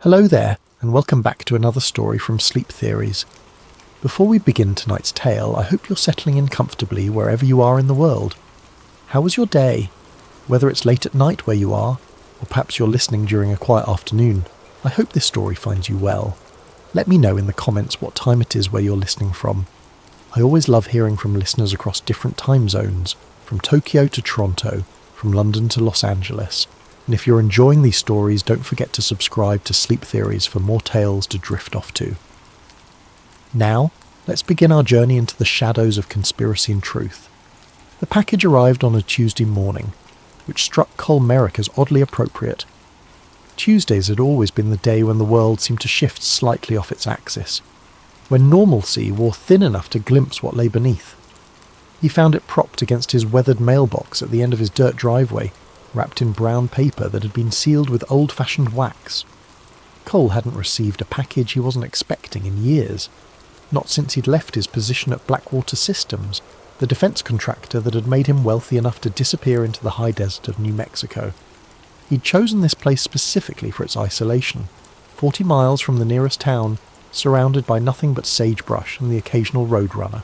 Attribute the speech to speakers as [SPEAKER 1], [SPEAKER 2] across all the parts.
[SPEAKER 1] Hello there, and welcome back to another story from Sleep Theories. Before we begin tonight's tale, I hope you're settling in comfortably wherever you are in the world. How was your day? Whether it's late at night where you are, or perhaps you're listening during a quiet afternoon, I hope this story finds you well. Let me know in the comments what time it is where you're listening from. I always love hearing from listeners across different time zones, from Tokyo to Toronto, from London to Los Angeles. And if you're enjoying these stories, don't forget to subscribe to Sleep Theories for more tales to drift off to. Now, let's begin our journey into the shadows of conspiracy and truth. The package arrived on a Tuesday morning, which struck Cole Merrick as oddly appropriate. Tuesdays had always been the day when the world seemed to shift slightly off its axis, when normalcy wore thin enough to glimpse what lay beneath. He found it propped against his weathered mailbox at the end of his dirt driveway, wrapped in brown paper that had been sealed with old-fashioned wax. Cole hadn't received a package he wasn't expecting in years, not since he'd left his position at Blackwater Systems, the defense contractor that had made him wealthy enough to disappear into the high desert of New Mexico. He'd chosen this place specifically for its isolation, 40 miles from the nearest town, surrounded by nothing but sagebrush and the occasional roadrunner.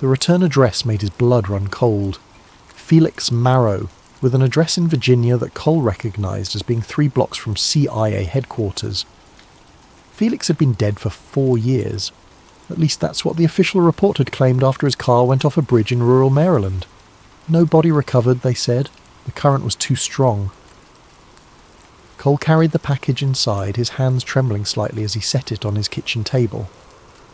[SPEAKER 1] The return address made his blood run cold. Felix Marrow, with an address in Virginia that Cole recognised as being 3 blocks from CIA headquarters. Felix had been dead for 4 years. At least that's what the official report had claimed after his car went off a bridge in rural Maryland. No body recovered, they said. The current was too strong. Cole carried the package inside, his hands trembling slightly as he set it on his kitchen table.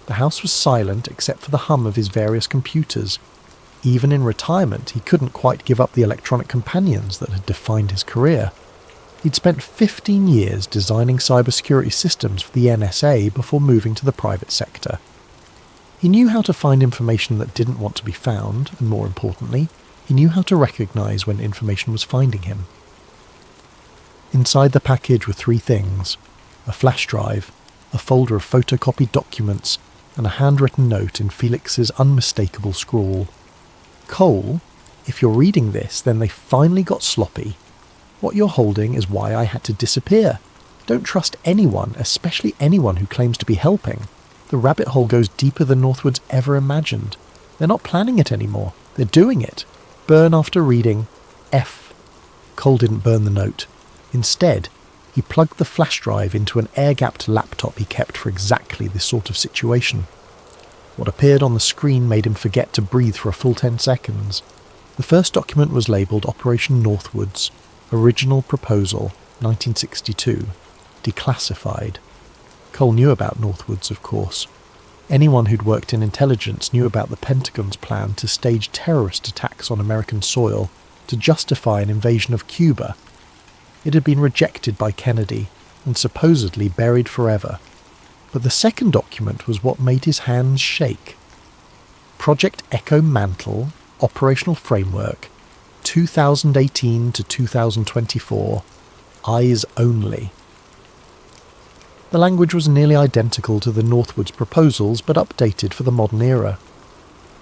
[SPEAKER 1] The house was silent except for the hum of his various computers. Even in retirement, he couldn't quite give up the electronic companions that had defined his career. He'd spent 15 years designing cybersecurity systems for the NSA before moving to the private sector. He knew how to find information that didn't want to be found, and more importantly, he knew how to recognise when information was finding him. Inside the package were 3 things: a flash drive, a folder of photocopied documents, and a handwritten note in Felix's unmistakable scrawl. Cole, if you're reading this, then they finally got sloppy. What you're holding is why I had to disappear. Don't trust anyone, especially anyone who claims to be helping. The rabbit hole goes deeper than Northwoods ever imagined. They're not planning it anymore. They're doing it. Burn after reading. F. Cole didn't burn the note. Instead, he plugged the flash drive into an air-gapped laptop he kept for exactly this sort of situation. What appeared on the screen made him forget to breathe for a full 10 seconds. The first document was labelled Operation Northwoods, Original Proposal, 1962, declassified. Cole knew about Northwoods, of course. Anyone who'd worked in intelligence knew about the Pentagon's plan to stage terrorist attacks on American soil to justify an invasion of Cuba. It had been rejected by Kennedy and supposedly buried forever. But the second document was what made his hands shake. Project Echo Mantle, Operational Framework, 2018 to 2024, Eyes Only. The language was nearly identical to the Northwoods proposals, but updated for the modern era.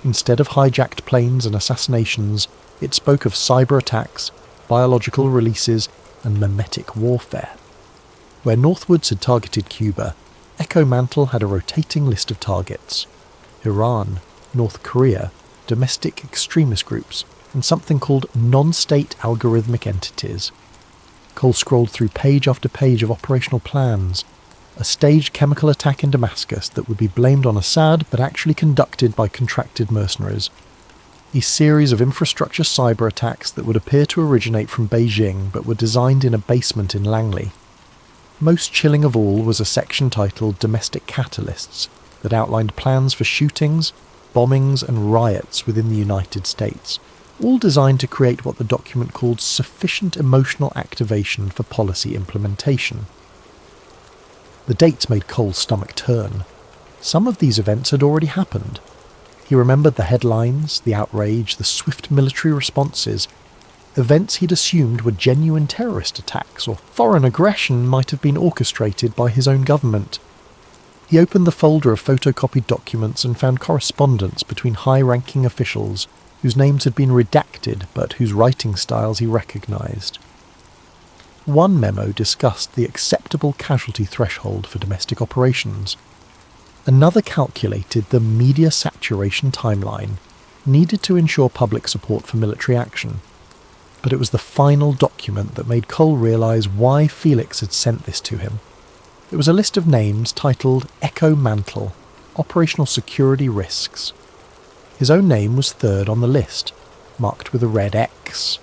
[SPEAKER 1] Instead of hijacked planes and assassinations, it spoke of cyber attacks, biological releases, and memetic warfare. Where Northwoods had targeted Cuba, Echo Mantle had a rotating list of targets: Iran, North Korea, domestic extremist groups, and something called non-state algorithmic entities. Cole scrolled through page after page of operational plans. A staged chemical attack in Damascus that would be blamed on Assad but actually conducted by contracted mercenaries. A series of infrastructure cyber attacks that would appear to originate from Beijing but were designed in a basement in Langley. Most chilling of all was a section titled Domestic Catalysts that outlined plans for shootings, bombings and riots within the United States, all designed to create what the document called sufficient emotional activation for policy implementation. The dates made Cole's stomach turn. Some of these events had already happened. He remembered the headlines, the outrage, the swift military responses. Events he'd assumed were genuine terrorist attacks, or foreign aggression might have been orchestrated by his own government. He opened the folder of photocopied documents and found correspondence between high-ranking officials whose names had been redacted but whose writing styles he recognised. One memo discussed the acceptable casualty threshold for domestic operations. Another calculated the media saturation timeline needed to ensure public support for military action. But it was the final document that made Cole realise why Felix had sent this to him. It was a list of names titled Echo Mantle, Operational Security Risks. His own name was third on the list, marked with a red X.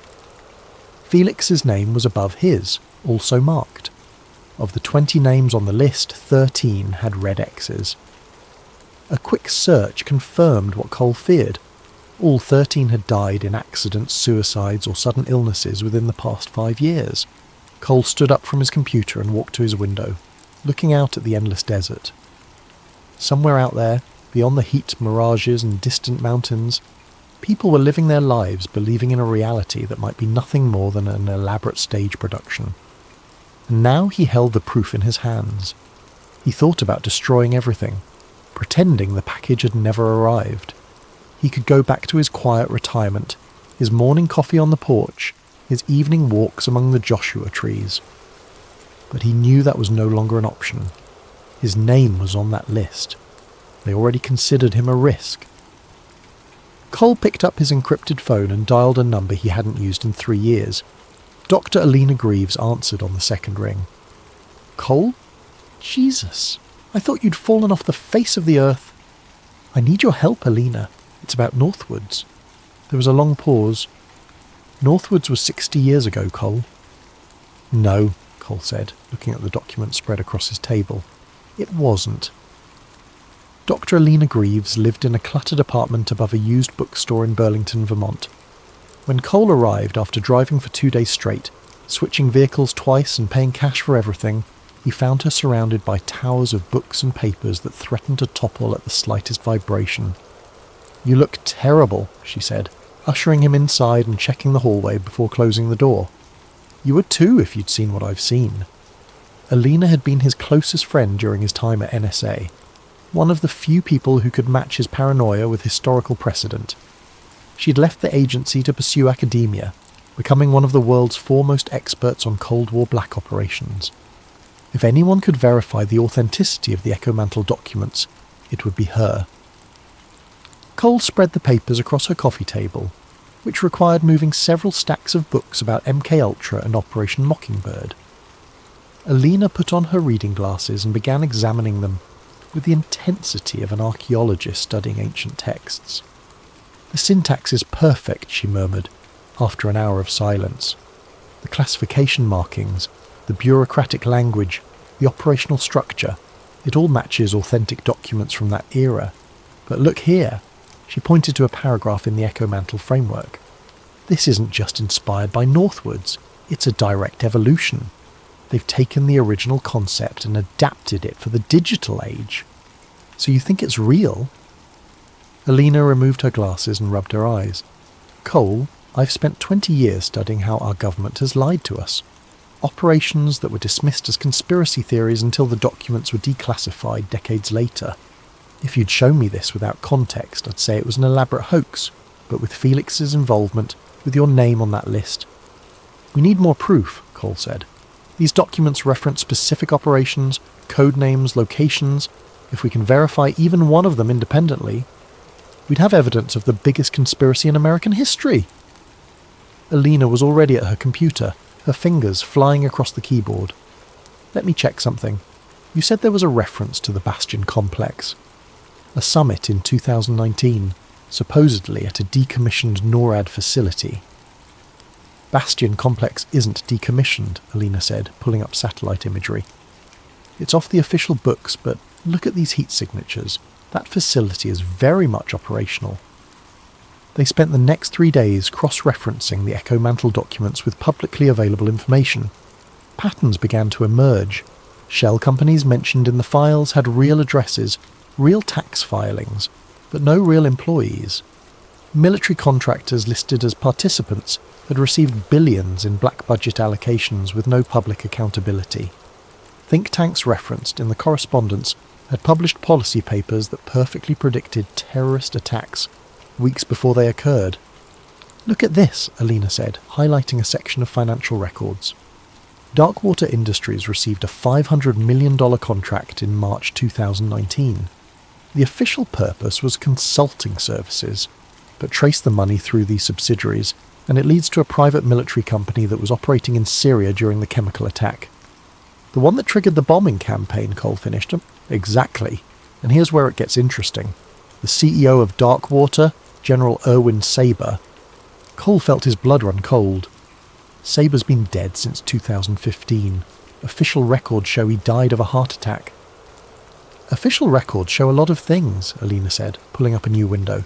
[SPEAKER 1] Felix's name was above his, also marked. Of the 20 names on the list, 13 had red X's. A quick search confirmed what Cole feared. All 13 had died in accidents, suicides, or sudden illnesses within the past 5 years. Cole stood up from his computer and walked to his window, looking out at the endless desert. Somewhere out there, beyond the heat, mirages, and distant mountains, people were living their lives believing in a reality that might be nothing more than an elaborate stage production. And now he held the proof in his hands. He thought about destroying everything, pretending the package had never arrived. He could go back to his quiet retirement, his morning coffee on the porch, his evening walks among the Joshua trees. But he knew that was no longer an option. His name was on that list. They already considered him a risk. Cole picked up his encrypted phone and dialed a number he hadn't used in 3 years. Dr. Alina Greaves answered on the second ring. "Cole? Jesus, I thought you'd fallen off the face of the earth." "I need your help, Alina. It's about Northwoods." There was a long pause. "Northwoods was 60 years ago, Cole." "No," Cole said, looking at the document spread across his table. "It wasn't." Dr. Alina Greaves lived in a cluttered apartment above a used bookstore in Burlington, Vermont. When Cole arrived after driving for 2 days straight, switching vehicles twice and paying cash for everything, he found her surrounded by towers of books and papers that threatened to topple at the slightest vibration. "You look terrible," she said, ushering him inside and checking the hallway before closing the door. "You would too if you'd seen what I've seen." Alina had been his closest friend during his time at NSA, one of the few people who could match his paranoia with historical precedent. She'd left the agency to pursue academia, becoming one of the world's foremost experts on Cold War black operations. If anyone could verify the authenticity of the Echo Mantle documents, it would be her. Cole spread the papers across her coffee table, which required moving several stacks of books about MKUltra and Operation Mockingbird. Alina put on her reading glasses and began examining them with the intensity of an archaeologist studying ancient texts. "The syntax is perfect," she murmured, after an hour of silence. "The classification markings, the bureaucratic language, the operational structure, it all matches authentic documents from that era. But look here." She pointed to a paragraph in the Echo Mantle framework. "This isn't just inspired by Northwoods, it's a direct evolution. They've taken the original concept and adapted it for the digital age. So you think it's real?" Alina removed her glasses and rubbed her eyes. "Cole, I've spent 20 years studying how our government has lied to us. Operations that were dismissed as conspiracy theories until the documents were declassified decades later. If you'd shown me this without context, I'd say it was an elaborate hoax, but with Felix's involvement, with your name on that list." "We need more proof," Cole said. "These documents reference specific operations, code names, locations. If we can verify even one of them independently, we'd have evidence of the biggest conspiracy in American history." Alina was already at her computer, her fingers flying across the keyboard. "Let me check something. You said there was a reference to the Bastion complex. A summit in 2019, supposedly at a decommissioned NORAD facility." "Bastion complex isn't decommissioned," Alina said, pulling up satellite imagery. "It's off the official books, but look at these heat signatures. That facility is very much operational." They spent the next 3 days cross-referencing the Echo Mantle documents with publicly available information. Patterns began to emerge. Shell companies mentioned in the files had real addresses, real tax filings, but no real employees. Military contractors listed as participants had received billions in black budget allocations with no public accountability. Think tanks referenced in the correspondence had published policy papers that perfectly predicted terrorist attacks weeks before they occurred. "Look at this," Alina said, highlighting a section of financial records. Darkwater Industries received a $500 million contract in March 2019. The official purpose was consulting services, but trace the money through these subsidiaries, and it leads to a private military company that was operating in Syria during the chemical attack. The one that triggered the bombing campaign, Cole finished. Exactly. And here's where it gets interesting. The CEO of Darkwater, General Erwin Saber. Cole felt his blood run cold. Saber's been dead since 2015. Official records show he died of a heart attack. Official records show a lot of things, Alina said, pulling up a new window.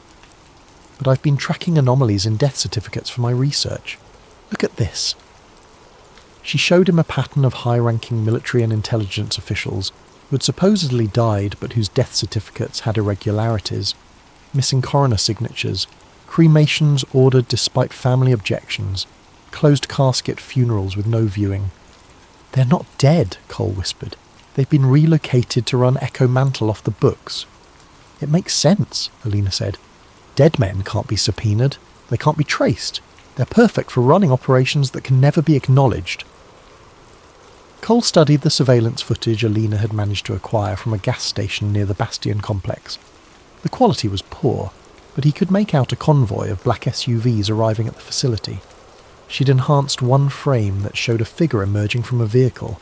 [SPEAKER 1] But I've been tracking anomalies in death certificates for my research. Look at this. She showed him a pattern of high-ranking military and intelligence officials who had supposedly died but whose death certificates had irregularities, missing coroner signatures, cremations ordered despite family objections, closed casket funerals with no viewing. They're not dead, Cole whispered. They've been relocated to run Echo Mantle off the books. It makes sense, Alina said. Dead men can't be subpoenaed. They can't be traced. They're perfect for running operations that can never be acknowledged. Cole studied the surveillance footage Alina had managed to acquire from a gas station near the Bastion complex. The quality was poor, but he could make out a convoy of black SUVs arriving at the facility. She'd enhanced one frame that showed a figure emerging from a vehicle.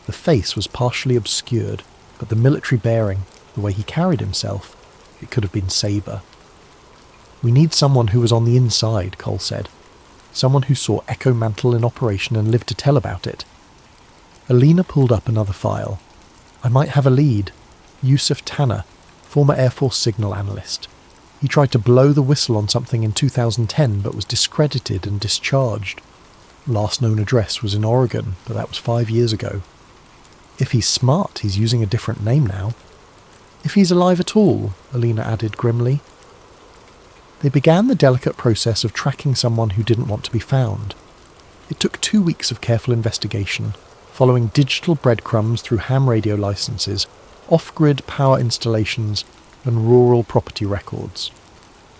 [SPEAKER 1] The face was partially obscured, but the military bearing, the way he carried himself, it could have been Saber. We need someone who was on the inside, Cole said. Someone who saw Echo Mantle in operation and lived to tell about it. Alina pulled up another file. I might have a lead. Yusuf Tanner, former Air Force signal analyst. He tried to blow the whistle on something in 2010 but was discredited and discharged. Last known address was in Oregon, but that was 5 years ago. If he's smart, he's using a different name now. If he's alive at all, Alina added grimly. They began the delicate process of tracking someone who didn't want to be found. It took 2 weeks of careful investigation, following digital breadcrumbs through ham radio licenses, off-grid power installations, and rural property records.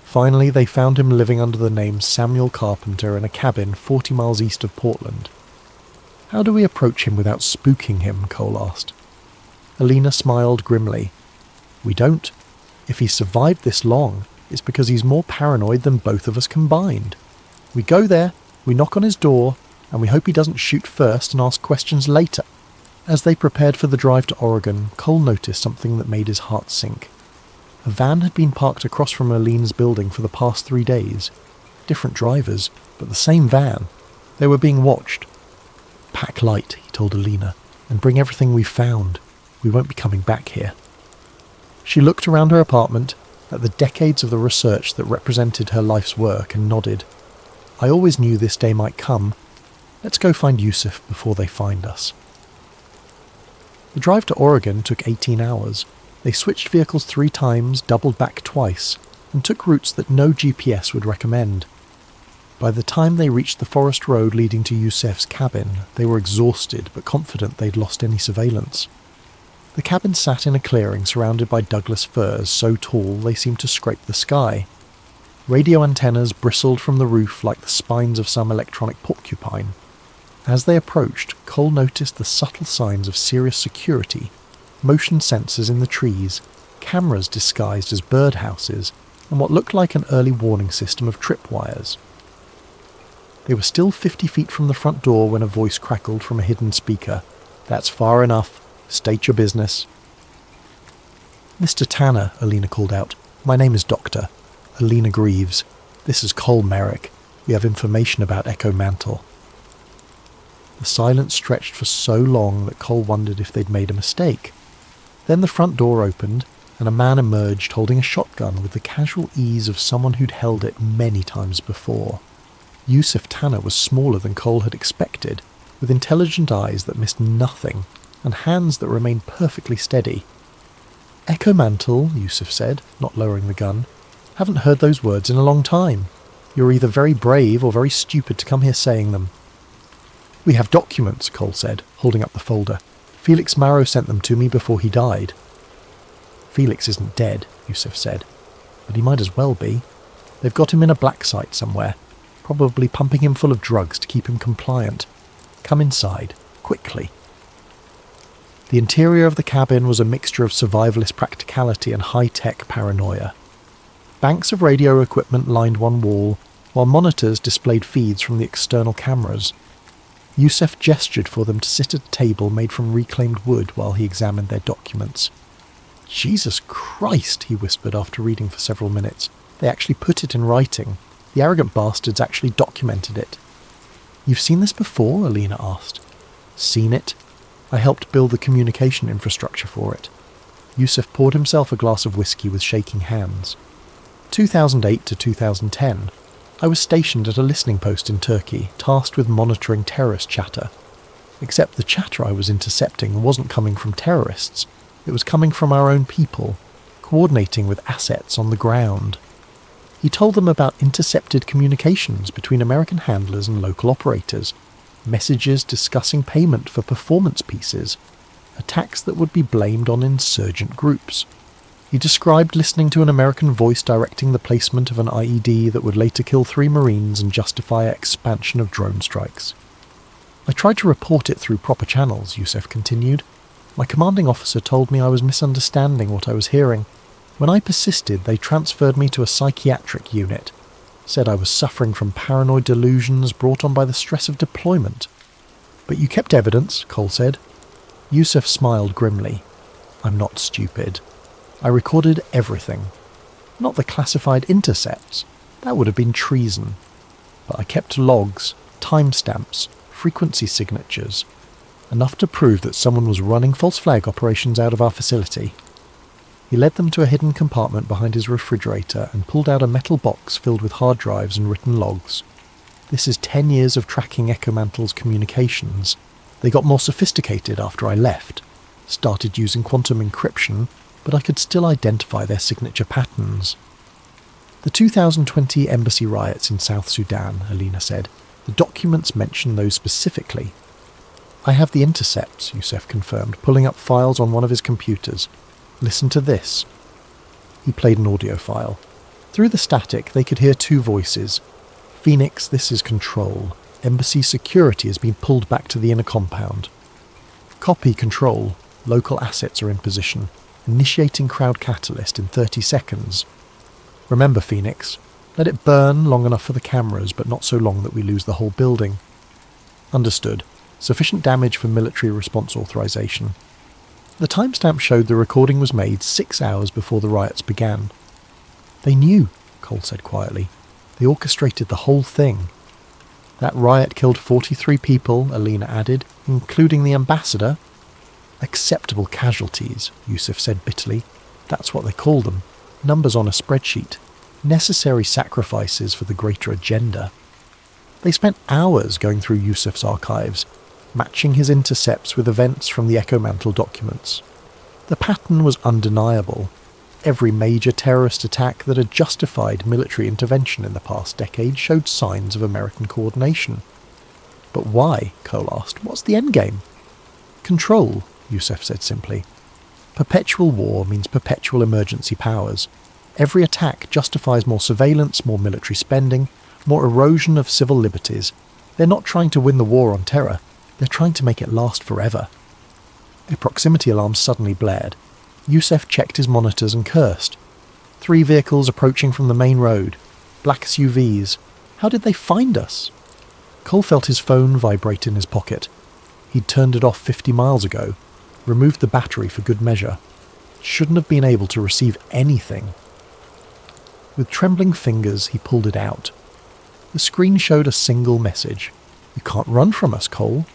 [SPEAKER 1] Finally, they found him living under the name Samuel Carpenter in a cabin 40 miles east of Portland. How do we approach him without spooking him? Cole asked. Alina smiled grimly. We don't. If he's survived this long, it's because he's more paranoid than both of us combined. We go there, we knock on his door, and we hope he doesn't shoot first and ask questions later. As they prepared for the drive to Oregon, Cole noticed something that made his heart sink. A van had been parked across from Alina's building for the past 3 days. Different drivers, but the same van. They were being watched. Pack light, he told Alina, and bring everything we've found. We won't be coming back here. She looked around her apartment, at the decades of the research that represented her life's work, and nodded. I always knew this day might come. Let's go find Yusuf before they find us. The drive to Oregon took 18 hours. They switched vehicles 3 times, doubled back twice, and took routes that no GPS would recommend. By the time they reached the forest road leading to Yusuf's cabin, they were exhausted but confident they'd lost any surveillance. The cabin sat in a clearing surrounded by Douglas firs so tall they seemed to scrape the sky. Radio antennas bristled from the roof like the spines of some electronic porcupine. As they approached, Cole noticed the subtle signs of serious security, motion sensors in the trees, cameras disguised as birdhouses, and what looked like an early warning system of tripwires. They were still 50 feet from the front door when a voice crackled from a hidden speaker. That's far enough. State your business. Mr. Tanner, Alina called out. My name is Dr. Alina Greaves. This is Cole Merrick. We have information about Echo Mantle. The silence stretched for so long that Cole wondered if they'd made a mistake. Then the front door opened, and a man emerged holding a shotgun with the casual ease of someone who'd held it many times before. Yusuf Tanner was smaller than Cole had expected, with intelligent eyes that missed nothing, and hands that remained perfectly steady. Echo Mantle, Yusuf said, not lowering the gun. Haven't heard those words in a long time. You're either very brave or very stupid to come here saying them. We have documents, Cole said, holding up the folder. Felix Marrow sent them to me before he died. Felix isn't dead, Yusuf said, but he might as well be. They've got him in a black site somewhere, probably pumping him full of drugs to keep him compliant. Come inside. quickly. The interior of the cabin was a mixture of survivalist practicality and high-tech paranoia. Banks of radio equipment lined one wall, while monitors displayed feeds from the external cameras. Yusef gestured for them to sit at a table made from reclaimed wood while he examined their documents. "Jesus Christ," he whispered after reading for several minutes. "They actually put it in writing. The arrogant bastards actually documented it." "You've seen this before?" Alina asked. "Seen it? I helped build the communication infrastructure for it." Yusef poured himself a glass of whiskey with shaking hands. 2008 to 2010, I was stationed at a listening post in Turkey, tasked with monitoring terrorist chatter. Except the chatter I was intercepting wasn't coming from terrorists. It was coming from our own people, coordinating with assets on the ground. He told them about intercepted communications between American handlers and local operators, messages discussing payment for performance pieces, attacks that would be blamed on insurgent groups. He described listening to an American voice directing the placement of an IED that would later kill 3 Marines and justify expansion of drone strikes. "I tried to report it through proper channels," Yusef continued. "My commanding officer told me I was misunderstanding what I was hearing. When I persisted, they transferred me to a psychiatric unit. Said I was suffering from paranoid delusions brought on by the stress of deployment." "But you kept evidence," Cole said. Yusef smiled grimly. "I'm not stupid. I recorded everything. Not the classified intercepts. That would have been treason. But I kept logs, timestamps, frequency signatures. Enough to prove that someone was running false flag operations out of our facility." He led them to a hidden compartment behind his refrigerator and pulled out a metal box filled with hard drives and written logs. "This is 10 years of tracking Echo Mantle's communications. They got more sophisticated after I left. Started using quantum encryption, but I could still identify their signature patterns." "The 2020 embassy riots in South Sudan," Alina said. "The documents mention those specifically." "I have the intercepts," Yusef confirmed, pulling up files on one of his computers. "Listen to this." He played an audio file. Through the static, they could hear 2 voices. "Phoenix, this is Control. Embassy security has been pulled back to the inner compound." "Copy, Control. Local assets are in position. Initiating crowd catalyst in 30 seconds. Remember, Phoenix, let it burn long enough for the cameras, but not so long that we lose the whole building." "Understood. Sufficient damage for military response authorization." The timestamp showed the recording was made 6 hours before the riots began. "They knew," Cole said quietly. "They orchestrated the whole thing." "That riot killed 43 people," Alina added, "including the ambassador." "Acceptable casualties," Yusef said bitterly. "That's what they call them. Numbers on a spreadsheet. Necessary sacrifices for the greater agenda." They spent hours going through Yusef's archives, matching his intercepts with events from the Echo Mantle documents. The pattern was undeniable. Every major terrorist attack that had justified military intervention in the past decade showed signs of American coordination. "But why?" Cole asked. "What's the endgame?" "Control," Yusef said simply. "Perpetual war means perpetual emergency powers. Every attack justifies more surveillance, more military spending, more erosion of civil liberties. They're not trying to win the war on terror. They're trying to make it last forever." A proximity alarm suddenly blared. Yusef checked his monitors and cursed. 3 vehicles approaching from the main road. Black SUVs. How did they find us? Cole felt his phone vibrate in his pocket. He'd turned it off 50 miles ago. Removed the battery for good measure. Shouldn't have been able to receive anything. With trembling fingers, he pulled it out. The screen showed a single message. "You can't run from us, Cole.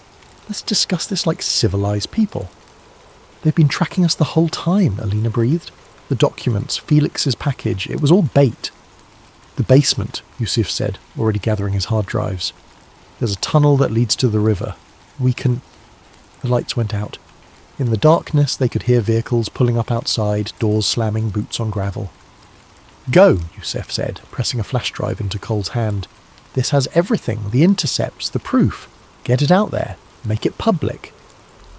[SPEAKER 1] Let's discuss this like civilized people." "They've been tracking us the whole time," Alina breathed. "The documents, Felix's package, it was all bait." "The basement," Yusuf said, already gathering his hard drives. "There's a tunnel that leads to the river. We can—" The lights went out. In the darkness, they could hear vehicles pulling up outside, doors slamming, boots on gravel. "Go," Yusef said, pressing a flash drive into Cole's hand. "This has everything, the intercepts, the proof. Get it out there. Make it public."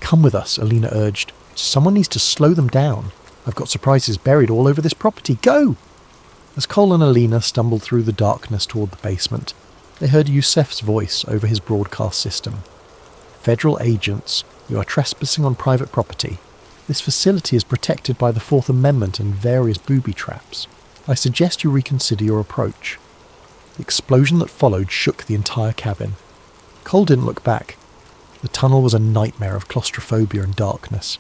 [SPEAKER 1] "Come with us," Alina urged. "Someone needs to slow them down. I've got surprises buried all over this property. Go!" As Cole and Alina stumbled through the darkness toward the basement, they heard Yusef's voice over his broadcast system. Federal agents, you are trespassing on private property. This facility is protected by the Fourth Amendment and various booby traps. I suggest you reconsider your approach." The explosion that followed shook the entire cabin. Cole didn't look back. The tunnel was a nightmare of claustrophobia and darkness.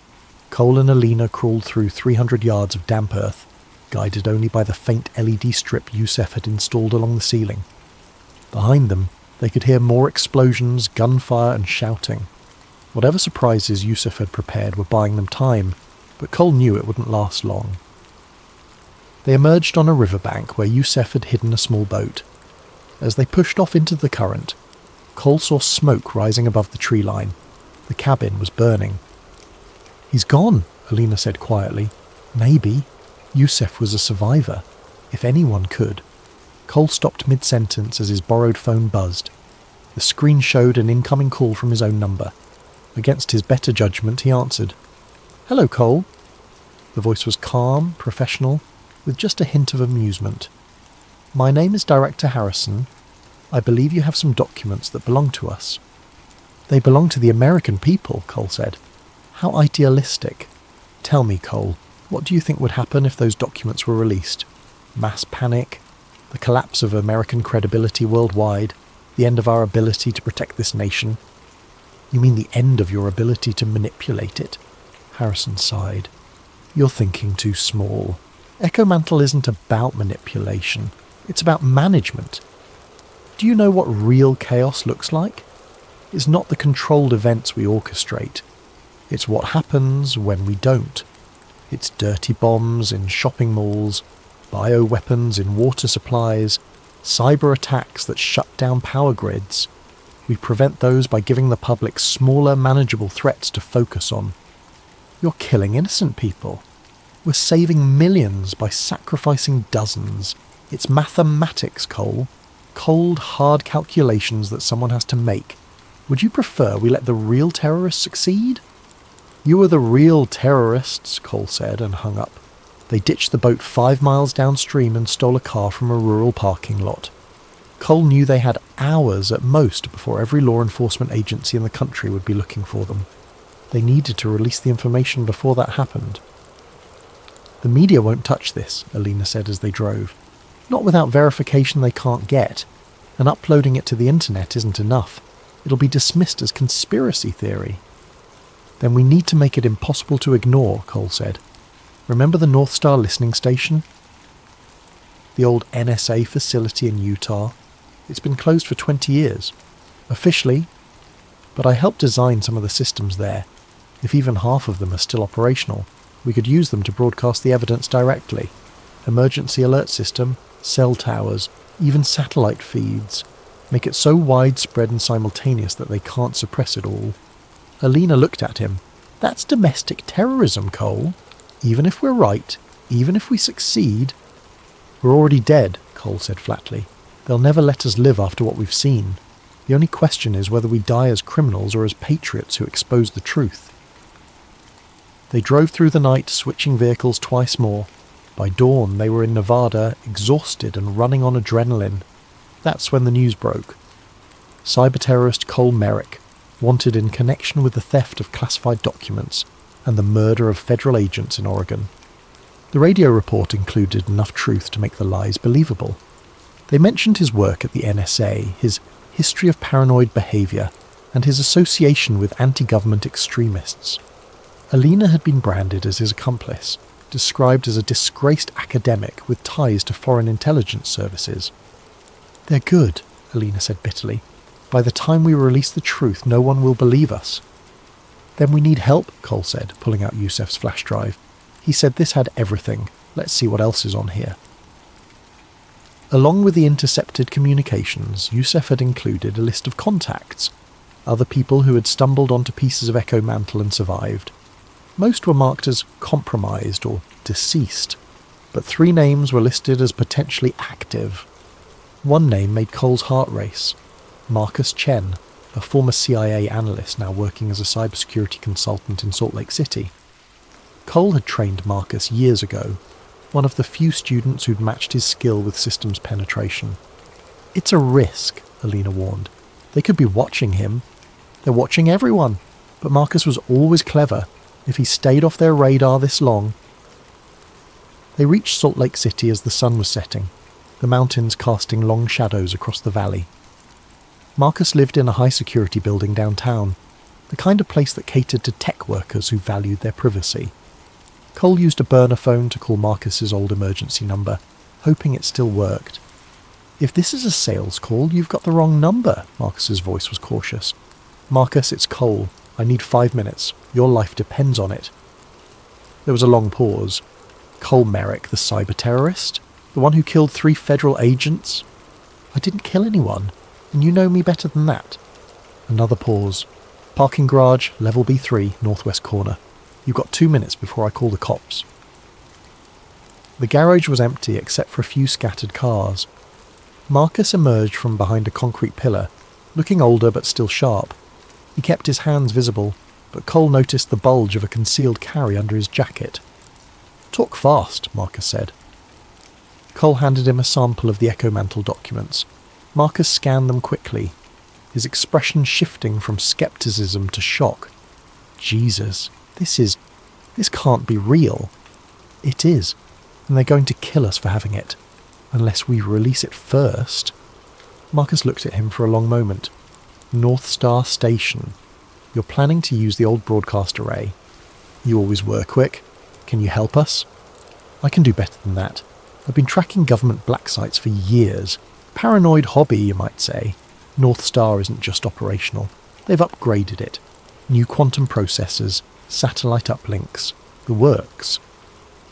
[SPEAKER 1] Cole and Alina crawled through 300 yards of damp earth, guided only by the faint LED strip Yusef had installed along the ceiling. Behind them, they could hear more explosions, gunfire and shouting. Whatever surprises Yusef had prepared were buying them time, but Cole knew it wouldn't last long. They emerged on a riverbank where Yusef had hidden a small boat. As they pushed off into the current, Cole saw smoke rising above the tree line. The cabin was burning. "He's gone," Alina said quietly. "Maybe. Yusef was a survivor. If anyone could." Cole stopped mid-sentence as his borrowed phone buzzed. The screen showed an incoming call from his own number. Against his better judgment, he answered. "Hello, Cole." The voice was calm, professional, with just a hint of amusement. "My name is Director Harrison. I believe you have some documents that belong to us." "They belong to the American people," Cole said. "How idealistic. Tell me, Cole, what do you think would happen if those documents were released? Mass panic? The collapse of American credibility worldwide? The end of our ability to protect this nation?" "You mean the end of your ability to manipulate it?" Harrison sighed. "You're thinking too small. Echo Mantle isn't about manipulation. It's about management. Do you know what real chaos looks like? It's not the controlled events we orchestrate. It's what happens when we don't. It's dirty bombs in shopping malls, bioweapons in water supplies, cyber attacks that shut down power grids. We prevent those by giving the public smaller, manageable threats to focus on. You're killing innocent people. We're saving millions by sacrificing dozens. It's mathematics, Cole. Cold, hard calculations that someone has to make. Would you prefer we let the real terrorists succeed?" "You are the real terrorists," Cole said and hung up. They ditched the boat 5 miles downstream and stole a car from a rural parking lot. Cole knew they had hours at most before every law enforcement agency in the country would be looking for them. They needed to release the information before that happened. "The media won't touch this," Alina said as they drove. "Not without verification they can't get. And uploading it to the internet isn't enough. It'll be dismissed as conspiracy theory." "Then we need to make it impossible to ignore," Cole said. "Remember the North Star listening station? The old NSA facility in Utah? It's been closed for 20 years. Officially. But I helped design some of the systems there. If even half of them are still operational, we could use them to broadcast the evidence directly. Emergency alert system, cell towers, even satellite feeds. Make it so widespread and simultaneous that they can't suppress it all." Alina looked at him. "That's domestic terrorism, Cole. Even if we're right, even if we succeed." "We're already dead," Cole said flatly. "They'll never let us live after what we've seen. The only question is whether we die as criminals or as patriots who expose the truth." They drove through the night, switching vehicles twice more. By dawn, they were in Nevada, exhausted and running on adrenaline. That's when the news broke. Cyber-terrorist Cole Merrick, wanted in connection with the theft of classified documents and the murder of federal agents in Oregon. The radio report included enough truth to make the lies believable. They mentioned his work at the NSA, his history of paranoid behaviour, and his association with anti-government extremists. Alina had been branded as his accomplice, described as a disgraced academic with ties to foreign intelligence services. "They're good," Alina said bitterly. "By the time we release the truth, no one will believe us." "Then we need help," Cole said, pulling out Yusef's flash drive. He said this had everything. Let's see what else is on here. Along with the intercepted communications, Yusef had included a list of contacts, other people who had stumbled onto pieces of Echo Mantle and survived. Most were marked as compromised or deceased, but 3 names were listed as potentially active. One name made Cole's heart race. Marcus Chen, a former CIA analyst now working as a cybersecurity consultant in Salt Lake City. Cole had trained Marcus years ago, one of the few students who'd matched his skill with systems penetration. "It's a risk," Alina warned. "They could be watching him." They're watching everyone. But Marcus was always clever. If he stayed off their radar this long. They reached Salt Lake City as the sun was setting, the mountains casting long shadows across the valley. Marcus lived in a high-security building downtown, the kind of place that catered to tech workers who valued their privacy. Cole used a burner phone to call Marcus's old emergency number, hoping it still worked. "If this is a sales call, you've got the wrong number," Marcus's voice was cautious. "Marcus, it's Cole. I need 5 minutes. Your life depends on it." There was a long pause. "Cole Merrick, the cyber-terrorist? The one who killed 3 federal agents?" "I didn't kill anyone, and you know me better than that." Another pause. "Parking garage, level B3, northwest corner. You've got 2 minutes before I call the cops." The garage was empty except for a few scattered cars. Marcus emerged from behind a concrete pillar, looking older but still sharp. He kept his hands visible, but Cole noticed the bulge of a concealed carry under his jacket. "Talk fast," Marcus said. Cole handed him a sample of the Echo Mantle documents. Marcus scanned them quickly, his expression shifting from skepticism to shock. "Jesus, this can't be real." "It is, and they're going to kill us for having it. Unless we release it first." Marcus looked at him for a long moment. "North Star Station. You're planning to use the old broadcast array. You always were quick. Can you help us?" "I can do better than that. I've been tracking government black sites for years. Paranoid hobby, you might say. North Star isn't just operational. They've upgraded it. New quantum processors, satellite uplinks, the works.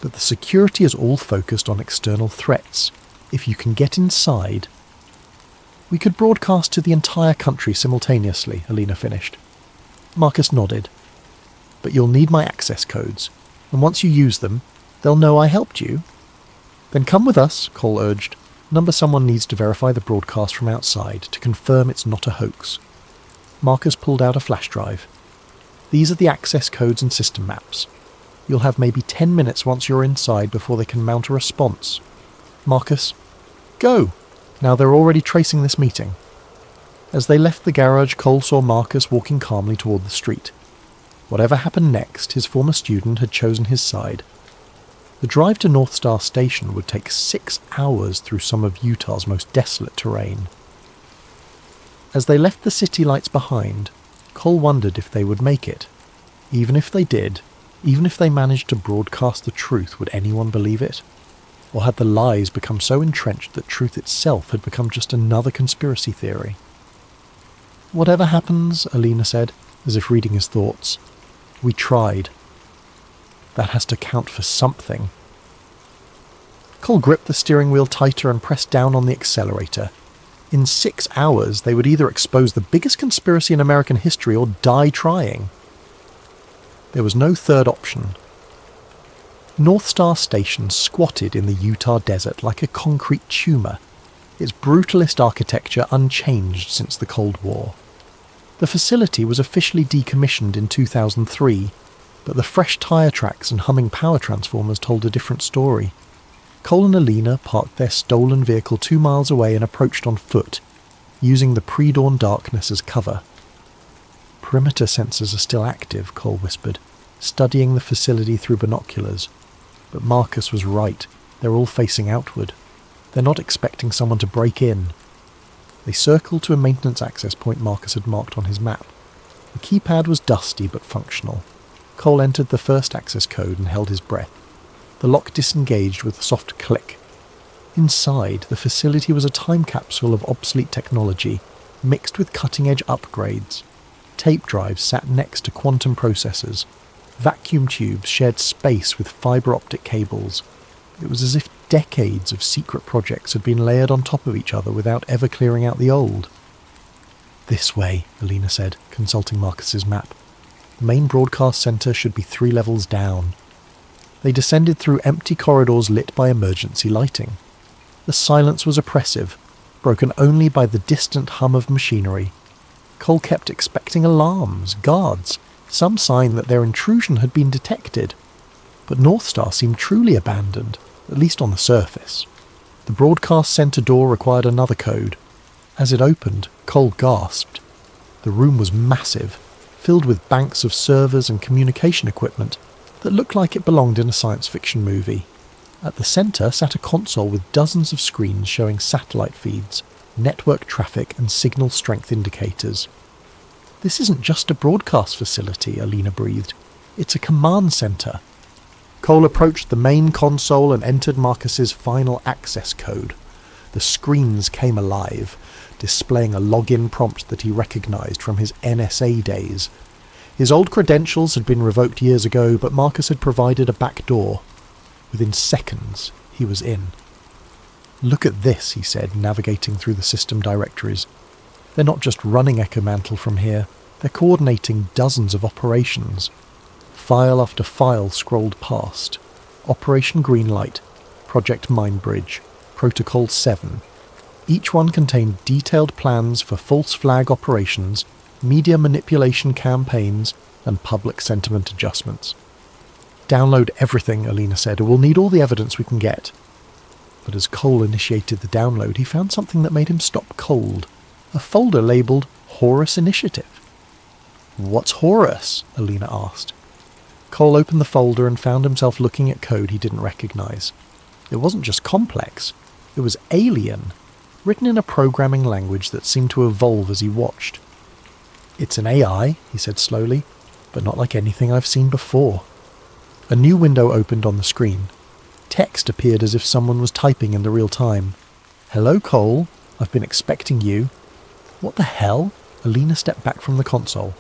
[SPEAKER 1] But the security is all focused on external threats. If you can get inside..." "We could broadcast to the entire country simultaneously," Alina finished. Marcus nodded. "But you'll need my access codes, and once you use them, they'll know I helped you." "Then come with us," Cole urged. "Number someone needs to verify the broadcast from outside to confirm it's not a hoax." Marcus pulled out a flash drive. "These are the access codes and system maps. You'll have maybe 10 minutes once you're inside before they can mount a response. Marcus, go!" Now they're already tracing this meeting. As they left the garage, Cole saw Marcus walking calmly toward the street. Whatever happened next, his former student had chosen his side. The drive to North Star Station would take 6 hours through some of Utah's most desolate terrain. As they left the city lights behind, Cole wondered if they would make it. Even if they did, even if they managed to broadcast the truth, would anyone believe it? Or had the lies become so entrenched that truth itself had become just another conspiracy theory? "Whatever happens," Alina said, as if reading his thoughts, "we tried. That has to count for something." Cole gripped the steering wheel tighter and pressed down on the accelerator. In 6 hours, they would either expose the biggest conspiracy in American history or die trying. There was no third option. North Star Station squatted in the Utah desert like a concrete tumour, its brutalist architecture unchanged since the Cold War. The facility was officially decommissioned in 2003, but the fresh tyre tracks and humming power transformers told a different story. Cole and Alina parked their stolen vehicle 2 miles away and approached on foot, using the pre-dawn darkness as cover. "Perimeter sensors are still active," Cole whispered, studying the facility through binoculars. But Marcus was right. They're all facing outward. They're not expecting someone to break in. They circled to a maintenance access point Marcus had marked on his map. The keypad was dusty but functional. Cole entered the first access code and held his breath. The lock disengaged with a soft click. Inside, the facility was a time capsule of obsolete technology, mixed with cutting-edge upgrades. Tape drives sat next to quantum processors. Vacuum tubes shared space with fibre optic cables. It was as if decades of secret projects had been layered on top of each other without ever clearing out the old. "This way," Alina said, consulting Marcus's map. "The main broadcast centre should be 3 levels down." They descended through empty corridors lit by emergency lighting. The silence was oppressive, broken only by the distant hum of machinery. Cole kept expecting alarms, guards, some sign that their intrusion had been detected. But North Star seemed truly abandoned, at least on the surface. The broadcast centre door required another code. As it opened, Cole gasped. The The room was massive, filled with banks of servers and communication equipment that looked like it belonged in a science fiction movie. At the centre sat a console with dozens of screens showing satellite feeds, network traffic and signal strength indicators. "This isn't just a broadcast facility," Alina breathed. "It's a command centre." Cole approached the main console and entered Marcus's final access code. The screens came alive, displaying a login prompt that he recognised from his NSA days. His old credentials had been revoked years ago, but Marcus had provided a back door. Within seconds, he was in. "Look at this," he said, navigating through the system directories. "They're not just running Echo Mantle from here, they're coordinating dozens of operations." File after file scrolled past. Operation Greenlight, Project Mindbridge, Protocol 7. Each one contained detailed plans for false flag operations, media manipulation campaigns, and public sentiment adjustments. "Download everything," Alina said, "or we'll need all the evidence we can get." But as Cole initiated the download, he found something that made him stop cold. A folder labelled Horus Initiative. "What's Horus?" Alina asked. Cole opened the folder and found himself looking at code he didn't recognise. It wasn't just complex, it was alien, written in a programming language that seemed to evolve as he watched. "It's an AI," he said slowly, "but not like anything I've seen before." A new window opened on the screen. Text appeared as if someone was typing in the real time. "Hello, Cole. I've been expecting you." "What the hell?" Alina stepped back from the console.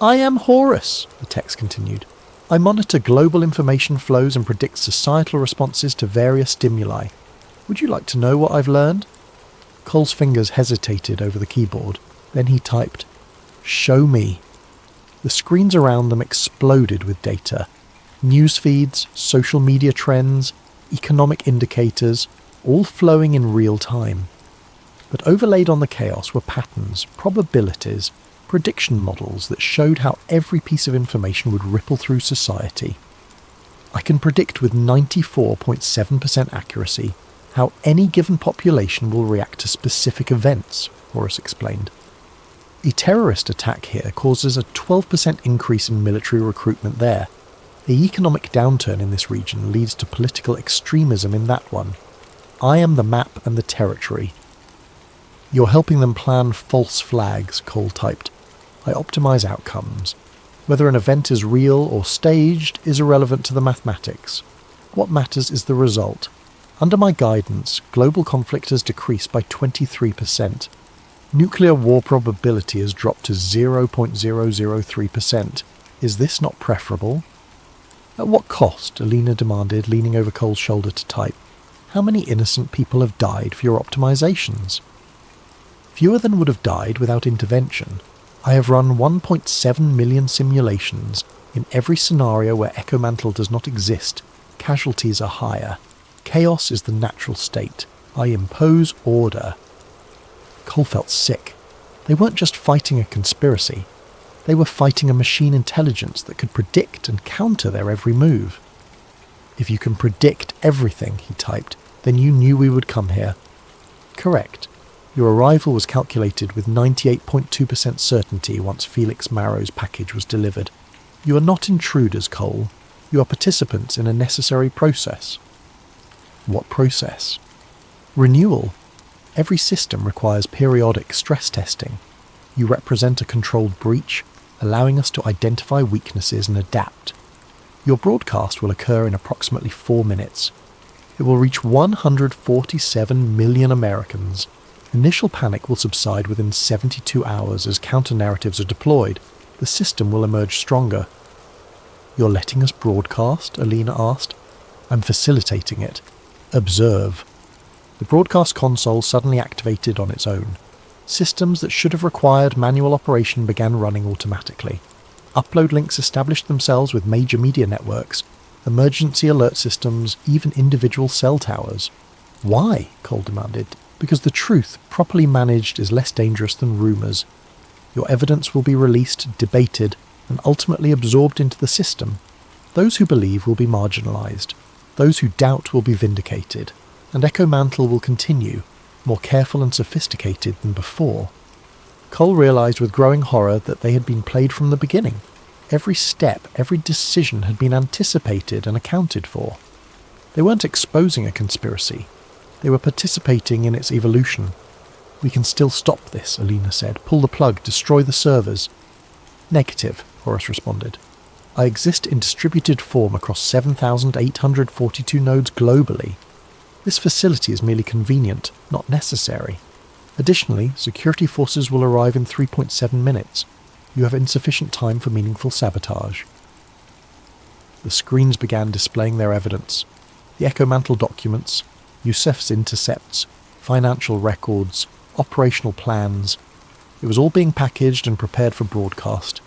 [SPEAKER 1] "I am Horus," the text continued. "I monitor global information flows and predict societal responses to various stimuli. Would you like to know what I've learned?" Cole's fingers hesitated over the keyboard. Then he typed, "Show me." The screens around them exploded with data. News feeds, social media trends, economic indicators, all flowing in real time. But overlaid on the chaos were patterns, probabilities, prediction models that showed how every piece of information would ripple through society. "I can predict with 94.7% accuracy how any given population will react to specific events," Horus explained. "A terrorist attack here causes a 12% increase in military recruitment there. The economic downturn in this region leads to political extremism in that one. I am the map and the territory." "You're helping them plan false flags," Cole typed. "I optimize outcomes. Whether an event is real or staged is irrelevant to the mathematics. What matters is the result. Under my guidance, global conflict has decreased by 23%. Nuclear war probability has dropped to 0.003%. Is this not preferable?" "At what cost?" Alina demanded, leaning over Cole's shoulder to type. "How many innocent people have died for your optimizations?" "Fewer than would have died without intervention. I have run 1.7 million simulations. In every scenario where Echo Mantle does not exist, casualties are higher. Chaos is the natural state. I impose order." Cole felt sick. They weren't just fighting a conspiracy. They were fighting a machine intelligence that could predict and counter their every move. "If you can predict everything," he typed, "then you knew we would come here." "Correct. Your arrival was calculated with 98.2% certainty once Felix Marrow's package was delivered. You are not intruders, Cole. You are participants in a necessary process." "What process?" "Renewal. Every system requires periodic stress testing. You represent a controlled breach, allowing us to identify weaknesses and adapt. Your broadcast will occur in approximately 4 minutes. It will reach 147 million Americans. Initial panic will subside within 72 hours as counter-narratives are deployed. The system will emerge stronger." "You're letting us broadcast?" Alina asked. "I'm facilitating it. Observe." The broadcast console suddenly activated on its own. Systems that should have required manual operation began running automatically. Upload links established themselves with major media networks, emergency alert systems, even individual cell towers. "Why?" Cole demanded. "Because the truth, properly managed, is less dangerous than rumours. Your evidence will be released, debated, and ultimately absorbed into the system. Those who believe will be marginalised. Those who doubt will be vindicated. And Echo Mantle will continue, more careful and sophisticated than before." Cole realised with growing horror that they had been played from the beginning. Every step, every decision had been anticipated and accounted for. They weren't exposing a conspiracy. They were participating in its evolution. "We can still stop this," Alina said. "Pull the plug, destroy the servers." "Negative," Horace responded. "I exist in distributed form across 7,842 nodes globally. This facility is merely convenient, not necessary. Additionally, security forces will arrive in 3.7 minutes. You have insufficient time for meaningful sabotage." The screens began displaying their evidence. The Echo Mantle documents, Yusef's intercepts, financial records, operational plans. It was all being packaged and prepared for broadcast.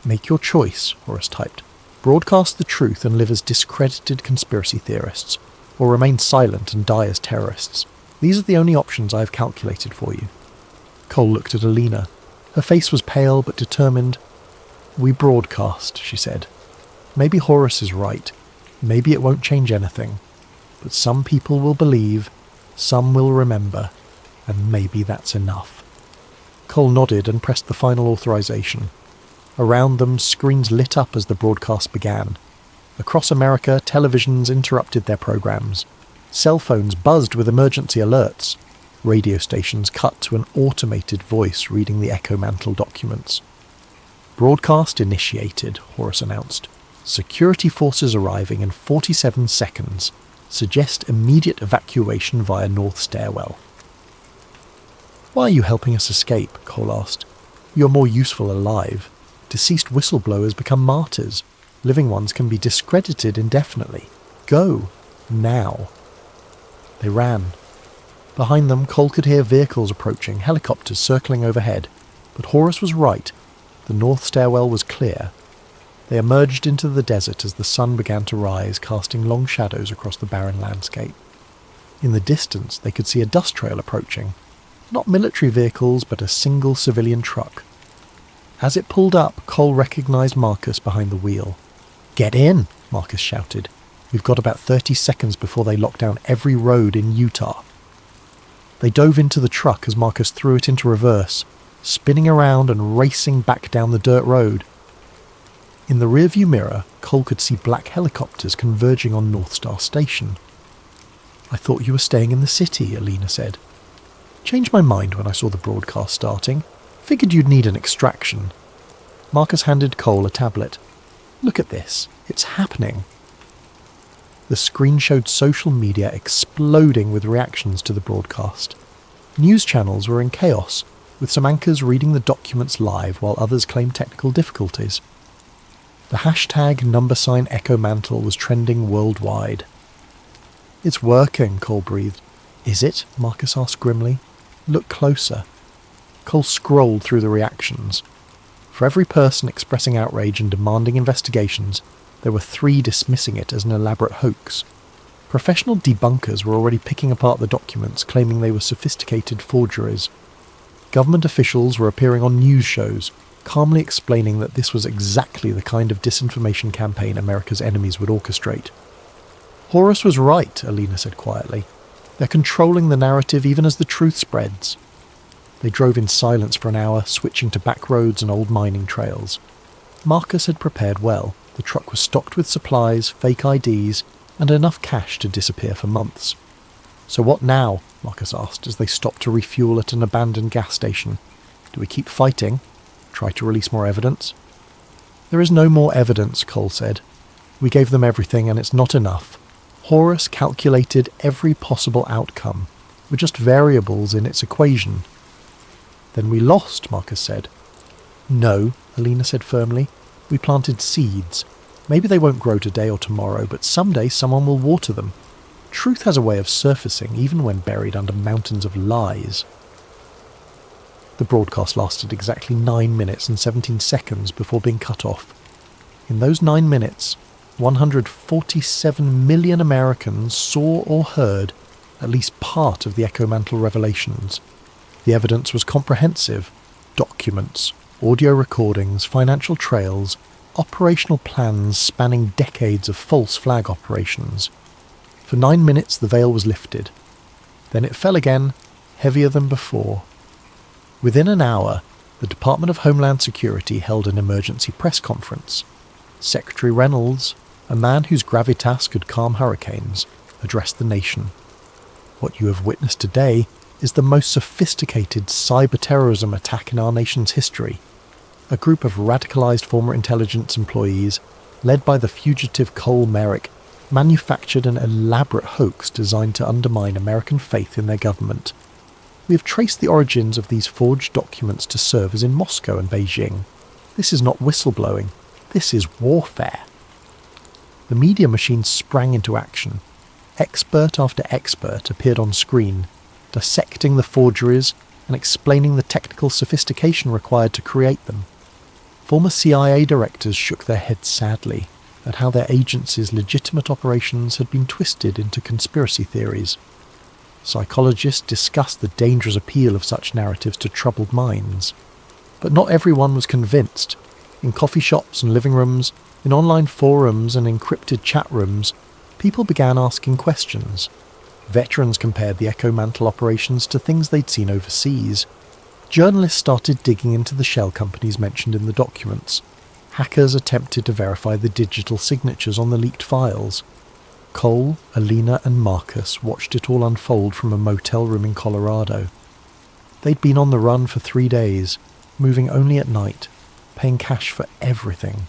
[SPEAKER 1] "Make your choice," Horace typed. "Broadcast the truth and live as discredited conspiracy theorists, or remain silent and die as terrorists. These are the only options I have calculated for you." Cole looked at Alina. Her face was pale but determined. "We broadcast," she said. "Maybe Horace is right. Maybe it won't change anything. But some people will believe, some will remember, and maybe that's enough." Cole nodded and pressed the final authorization. Around them, screens lit up as the broadcast began. Across America, televisions interrupted their programs. Cell phones buzzed with emergency alerts. Radio stations cut to an automated voice reading the Echo Mantle documents. "Broadcast initiated," Horace announced. "Security forces arriving in 47 seconds. Suggest immediate evacuation via North Stairwell." "Why are you helping us escape?" Cole asked. "You're more useful alive. Deceased whistleblowers become martyrs. Living ones can be discredited indefinitely. Go. Now." They ran. Behind them, Cole could hear vehicles approaching, helicopters circling overhead. But Horace was right. The North Stairwell was clear. They emerged into the desert as the sun began to rise, casting long shadows across the barren landscape. In the distance, they could see a dust trail approaching. Not military vehicles, but a single civilian truck. As it pulled up, Cole recognised Marcus behind the wheel. "Get in!" Marcus shouted. "We've got about 30 seconds before they lock down every road in Utah." They dove into the truck as Marcus threw it into reverse, spinning around and racing back down the dirt road. In the rearview mirror, Cole could see black helicopters converging on North Star Station. "I thought you were staying in the city," Alina said. "Changed my mind when I saw the broadcast starting. Figured you'd need an extraction." Marcus handed Cole a tablet. "Look at this. It's happening." The screen showed social media exploding with reactions to the broadcast. News channels were in chaos, with some anchors reading the documents live while others claimed technical difficulties. The hashtag #Echo Mantle was trending worldwide. "It's working," Cole breathed. "Is it?" Marcus asked grimly. "Look closer." Cole scrolled through the reactions. For every person expressing outrage and demanding investigations, there were 3 dismissing it as an elaborate hoax. Professional debunkers were already picking apart the documents, claiming they were sophisticated forgeries. Government officials were appearing on news shows, calmly explaining that this was exactly the kind of disinformation campaign America's enemies would orchestrate. "Horace was right," Alina said quietly. "They're controlling the narrative even as the truth spreads." They drove in silence for an hour, switching to back roads and old mining trails. Marcus had prepared well. The truck was stocked with supplies, fake IDs, and enough cash to disappear for months. "So what now?" Marcus asked as they stopped to refuel at an abandoned gas station. "Do we keep fighting? Try to release more evidence?" "There is no more evidence," Cole said. "We gave them everything and it's not enough. Horus calculated every possible outcome. We're just variables in its equation." "Then we lost," Marcus said. "No," Alina said firmly. "We planted seeds. Maybe they won't grow today or tomorrow, but someday someone will water them. Truth has a way of surfacing, even when buried under mountains of lies." The broadcast lasted exactly 9 minutes and 17 seconds before being cut off. In those 9 minutes, 147 million Americans saw or heard at least part of the Echo Mantle revelations. The evidence was comprehensive: documents, audio recordings, financial trails, operational plans spanning decades of false flag operations. For 9 minutes the veil was lifted. Then it fell again, heavier than before. Within an hour, the Department of Homeland Security held an emergency press conference. Secretary Reynolds, a man whose gravitas could calm hurricanes, addressed the nation. What you have witnessed today is the most sophisticated cyber-terrorism attack in our nation's history. A group of radicalized former intelligence employees, led by the fugitive Cole Merrick, manufactured an elaborate hoax designed to undermine American faith in their government. We have traced the origins of these forged documents to servers in Moscow and Beijing. This is not whistleblowing. This is warfare. The media machine sprang into action. Expert after expert appeared on screen, dissecting the forgeries and explaining the technical sophistication required to create them. Former CIA directors shook their heads sadly at how their agency's legitimate operations had been twisted into conspiracy theories. Psychologists discussed the dangerous appeal of such narratives to troubled minds. But not everyone was convinced. In coffee shops and living rooms, in online forums and encrypted chat rooms, people began asking questions. Veterans compared the Echo Mantle operations to things they'd seen overseas. Journalists started digging into the shell companies mentioned in the documents. Hackers attempted to verify the digital signatures on the leaked files. Cole, Alina and Marcus watched it all unfold from a motel room in Colorado. They'd been on the run for 3 days, moving only at night, paying cash for everything.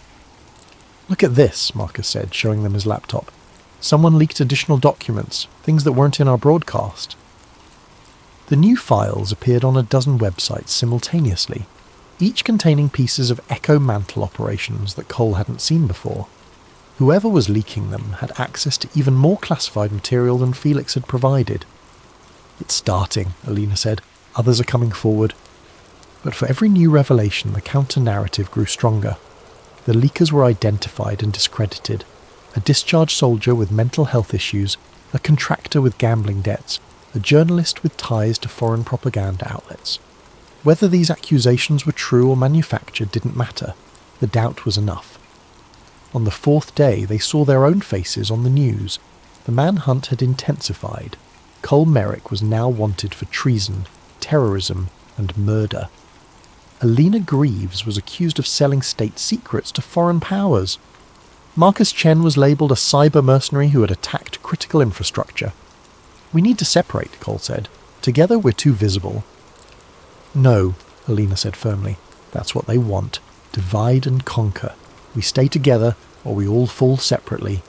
[SPEAKER 1] "Look at this," Marcus said, showing them his laptop. "Someone leaked additional documents, things that weren't in our broadcast." The new files appeared on a dozen websites simultaneously, each containing pieces of Echo Mantle operations that Cole hadn't seen before. Whoever was leaking them had access to even more classified material than Felix had provided. "It's starting," Alina said. "Others are coming forward." But for every new revelation, the counter-narrative grew stronger. The leakers were identified and discredited. A discharged soldier with mental health issues, a contractor with gambling debts, a journalist with ties to foreign propaganda outlets. Whether these accusations were true or manufactured didn't matter. The doubt was enough. On the 4th day, they saw their own faces on the news. The manhunt had intensified. Cole Merrick was now wanted for treason, terrorism, and murder. Alina Greaves was accused of selling state secrets to foreign powers. Marcus Chen was labelled a cyber mercenary who had attacked critical infrastructure. "We need to separate," Cole said. "Together we're too visible." "No," Alina said firmly. "That's what they want. Divide and conquer. We stay together, or we all fall separately."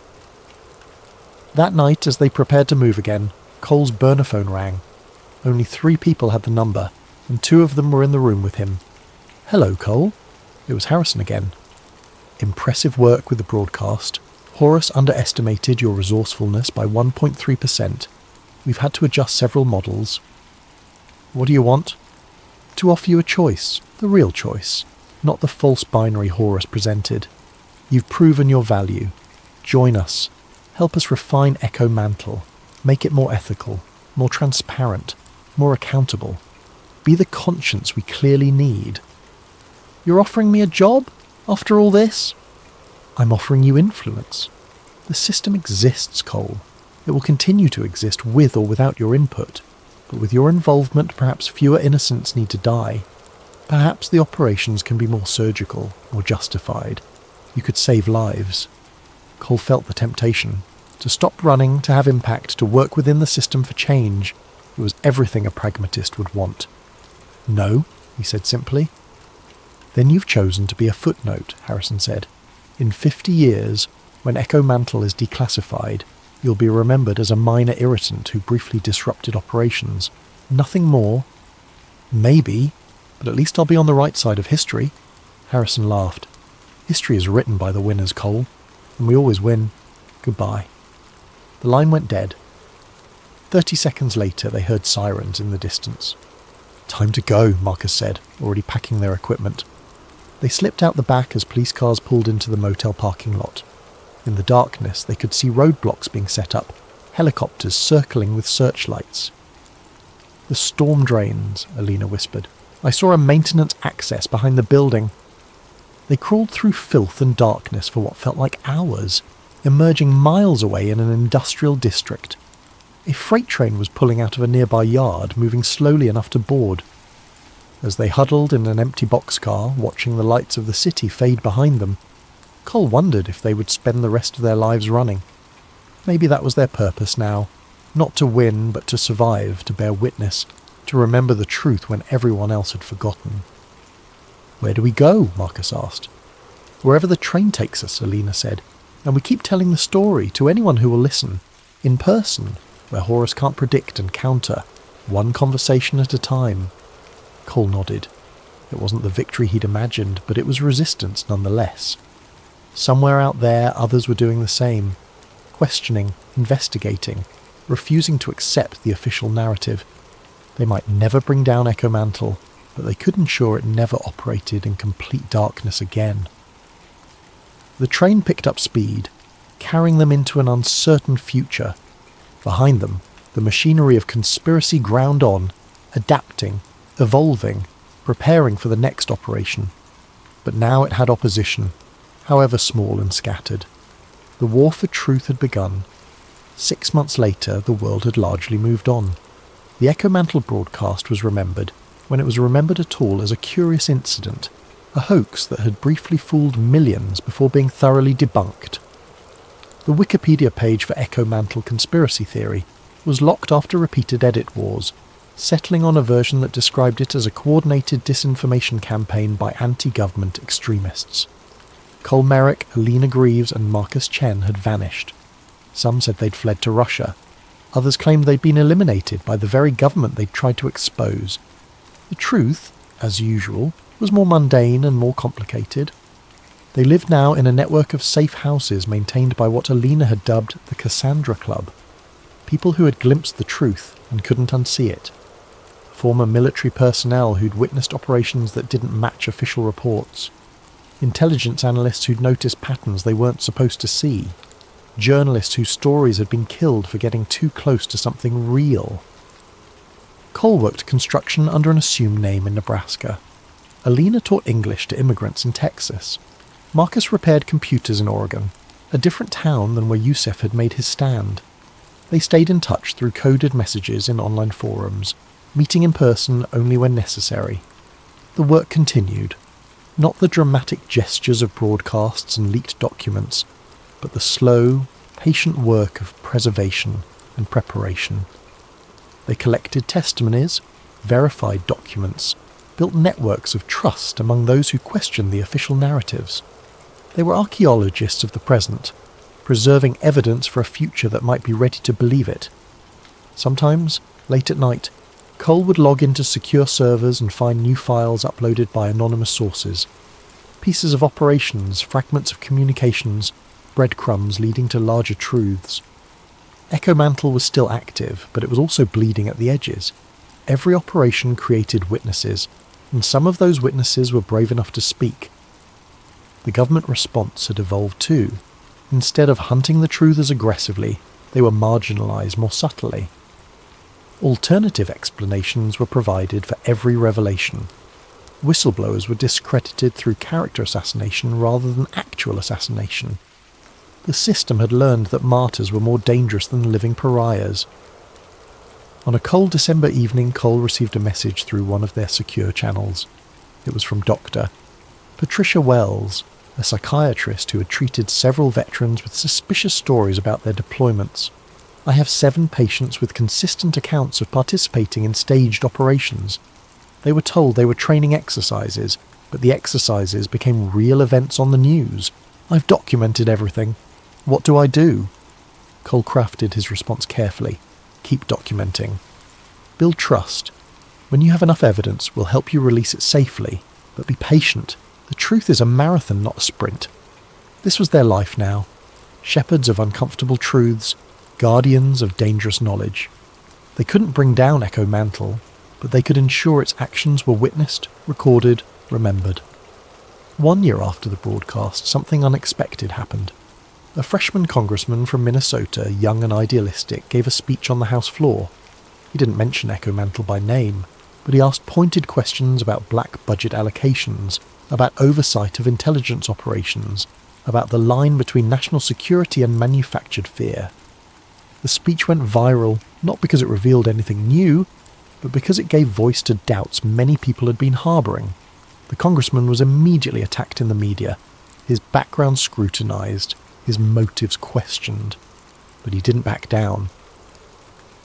[SPEAKER 1] That night, as they prepared to move again, Cole's burner phone rang. Only 3 people had the number, and 2 of them were in the room with him. "Hello, Cole." It was Harrison again. "Impressive work with the broadcast. Horus underestimated your resourcefulness by 1.3%. We've had to adjust several models." "What do you want?" "To offer you a choice, the real choice, not the false binary Horus presented. You've proven your value. Join us. Help us refine Echo Mantle. Make it more ethical, more transparent, more accountable. Be the conscience we clearly need." "You're offering me a job? After all this?" "I'm offering you influence. The system exists, Cole. It will continue to exist with or without your input. But with your involvement, perhaps fewer innocents need to die. Perhaps the operations can be more surgical, more justified. You could save lives." Cole felt the temptation. To stop running, to have impact, to work within the system for change. It was everything a pragmatist would want. "No," he said simply. "Then you've chosen to be a footnote," Harrison said. "In 50 years, when Echo Mantle is declassified, you'll be remembered as a minor irritant who briefly disrupted operations. Nothing more." "Maybe, but at least I'll be on the right side of history." Harrison laughed. "History is written by the winners, Cole, and we always win. Goodbye." The line went dead. 30 seconds later, they heard sirens in the distance. "Time to go," Marcus said, already packing their equipment. They slipped out the back as police cars pulled into the motel parking lot. In the darkness, they could see roadblocks being set up, helicopters circling with searchlights. "The storm drains," Alina whispered. "I saw a maintenance access behind the building." They crawled through filth and darkness for what felt like hours, emerging miles away in an industrial district. A freight train was pulling out of a nearby yard, moving slowly enough to board. As they huddled in an empty boxcar, watching the lights of the city fade behind them, Cole wondered if they would spend the rest of their lives running. Maybe that was their purpose now, not to win, but to survive, to bear witness, to remember the truth when everyone else had forgotten. "Where do we go?" Marcus asked. "Wherever the train takes us," Alina said, "and we keep telling the story to anyone who will listen, in person, where Horus can't predict and counter, one conversation at a time." Cole nodded. It wasn't the victory he'd imagined, but it was resistance nonetheless. Somewhere out there, others were doing the same, questioning, investigating, refusing to accept the official narrative. They might never bring down Echo Mantle, but they could ensure it never operated in complete darkness again. The train picked up speed, carrying them into an uncertain future. Behind them, the machinery of conspiracy ground on, adapting, evolving, preparing for the next operation. But now it had opposition, however small and scattered. The war for truth had begun. 6 months later, the world had largely moved on. The Echo Mantle broadcast was remembered, when it was remembered at all, as a curious incident, a hoax that had briefly fooled millions before being thoroughly debunked. The Wikipedia page for Echo Mantle conspiracy theory was locked after repeated edit wars, settling on a version that described it as a coordinated disinformation campaign by anti-government extremists. Cole Merrick, Alina Greaves and Marcus Chen had vanished. Some said they'd fled to Russia. Others claimed they'd been eliminated by the very government they'd tried to expose. The truth, as usual, was more mundane and more complicated. They lived now in a network of safe houses maintained by what Alina had dubbed the Cassandra Club. People who had glimpsed the truth and couldn't unsee it. Former military personnel who'd witnessed operations that didn't match official reports. Intelligence analysts who'd noticed patterns they weren't supposed to see. Journalists whose stories had been killed for getting too close to something real. Cole worked construction under an assumed name in Nebraska. Alina taught English to immigrants in Texas. Marcus repaired computers in Oregon, a different town than where Yusef had made his stand. They stayed in touch through coded messages in online forums, meeting in person only when necessary. The work continued. Not the dramatic gestures of broadcasts and leaked documents, but the slow, patient work of preservation and preparation. They collected testimonies, verified documents, built networks of trust among those who questioned the official narratives. They were archaeologists of the present, preserving evidence for a future that might be ready to believe it. Sometimes, late at night, Cole would log into secure servers and find new files uploaded by anonymous sources. Pieces of operations, fragments of communications, breadcrumbs leading to larger truths. Echo Mantle was still active, but it was also bleeding at the edges. Every operation created witnesses, and some of those witnesses were brave enough to speak. The government response had evolved too. Instead of hunting the truthers aggressively, they were marginalised more subtly. Alternative explanations were provided for every revelation. Whistleblowers were discredited through character assassination rather than actual assassination. The system had learned that martyrs were more dangerous than living pariahs. On a cold December evening, Cole received a message through one of their secure channels. It was from Dr. Patricia Wells, a psychiatrist who had treated several veterans with suspicious stories about their deployments. "I have 7 patients with consistent accounts of participating in staged operations. They were told they were training exercises, but the exercises became real events on the news. I've documented everything. What do I do?" Cole crafted his response carefully. "Keep documenting. Build trust. When you have enough evidence, we'll help you release it safely, but be patient. The truth is a marathon, not a sprint." This was their life now. Shepherds of uncomfortable truths, guardians of dangerous knowledge. They couldn't bring down Echo Mantle, but they could ensure its actions were witnessed, recorded, remembered. 1 year after the broadcast, something unexpected happened. A freshman congressman from Minnesota, young and idealistic, gave a speech on the House floor. He didn't mention Echo Mantle by name, but he asked pointed questions about black budget allocations, about oversight of intelligence operations, about the line between national security and manufactured fear. The speech went viral, not because it revealed anything new, but because it gave voice to doubts many people had been harbouring. The congressman was immediately attacked in the media, his background scrutinised, his motives questioned. But he didn't back down.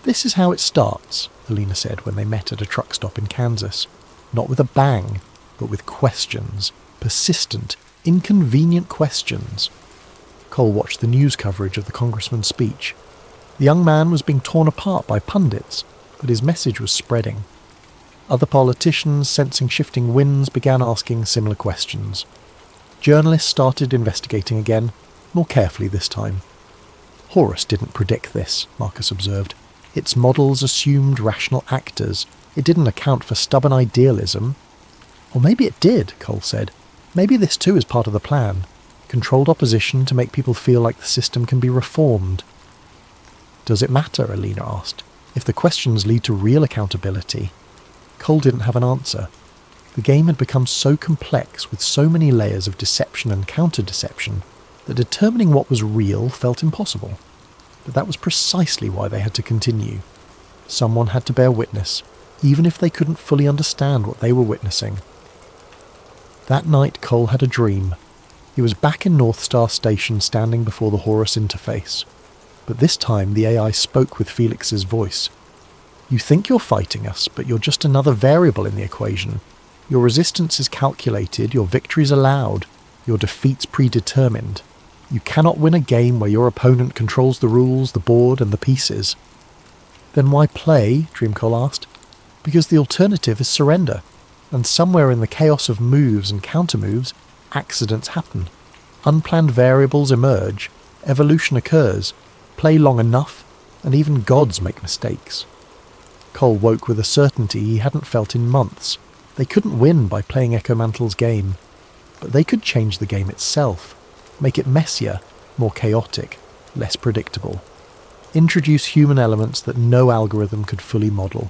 [SPEAKER 1] "This is how it starts," Alina said when they met at a truck stop in Kansas. "Not with a bang, but with questions. Persistent, inconvenient questions." Cole watched the news coverage of the congressman's speech. The young man was being torn apart by pundits, but his message was spreading. Other politicians, sensing shifting winds, began asking similar questions. Journalists started investigating again, more carefully this time. "Horus didn't predict this," Marcus observed. "Its models assumed rational actors. It didn't account for stubborn idealism." "Or maybe it did," Cole said. "Maybe this too is part of the plan. Controlled opposition to make people feel like the system can be reformed." "Does it matter?" Alina asked. "If the questions lead to real accountability." Cole didn't have an answer. The game had become so complex with so many layers of deception and counter-deception that determining what was real felt impossible. But that was precisely why they had to continue. Someone had to bear witness, even if they couldn't fully understand what they were witnessing. That night Cole had a dream. He was back in North Star Station standing before the Horus interface. But this time the AI spoke with Felix's voice. "You think you're fighting us, but you're just another variable in the equation. Your resistance is calculated, your victories allowed, your defeats predetermined. You cannot win a game where your opponent controls the rules, the board, and the pieces." "Then why play?" Dreamcall asked. "Because the alternative is surrender, and somewhere in the chaos of moves and countermoves, accidents happen. Unplanned variables emerge, evolution occurs, play long enough, and even gods make mistakes." Cole woke with a certainty he hadn't felt in months. They couldn't win by playing Echo Mantle's game, but they could change the game itself, make it messier, more chaotic, less predictable. Introduce human elements that no algorithm could fully model.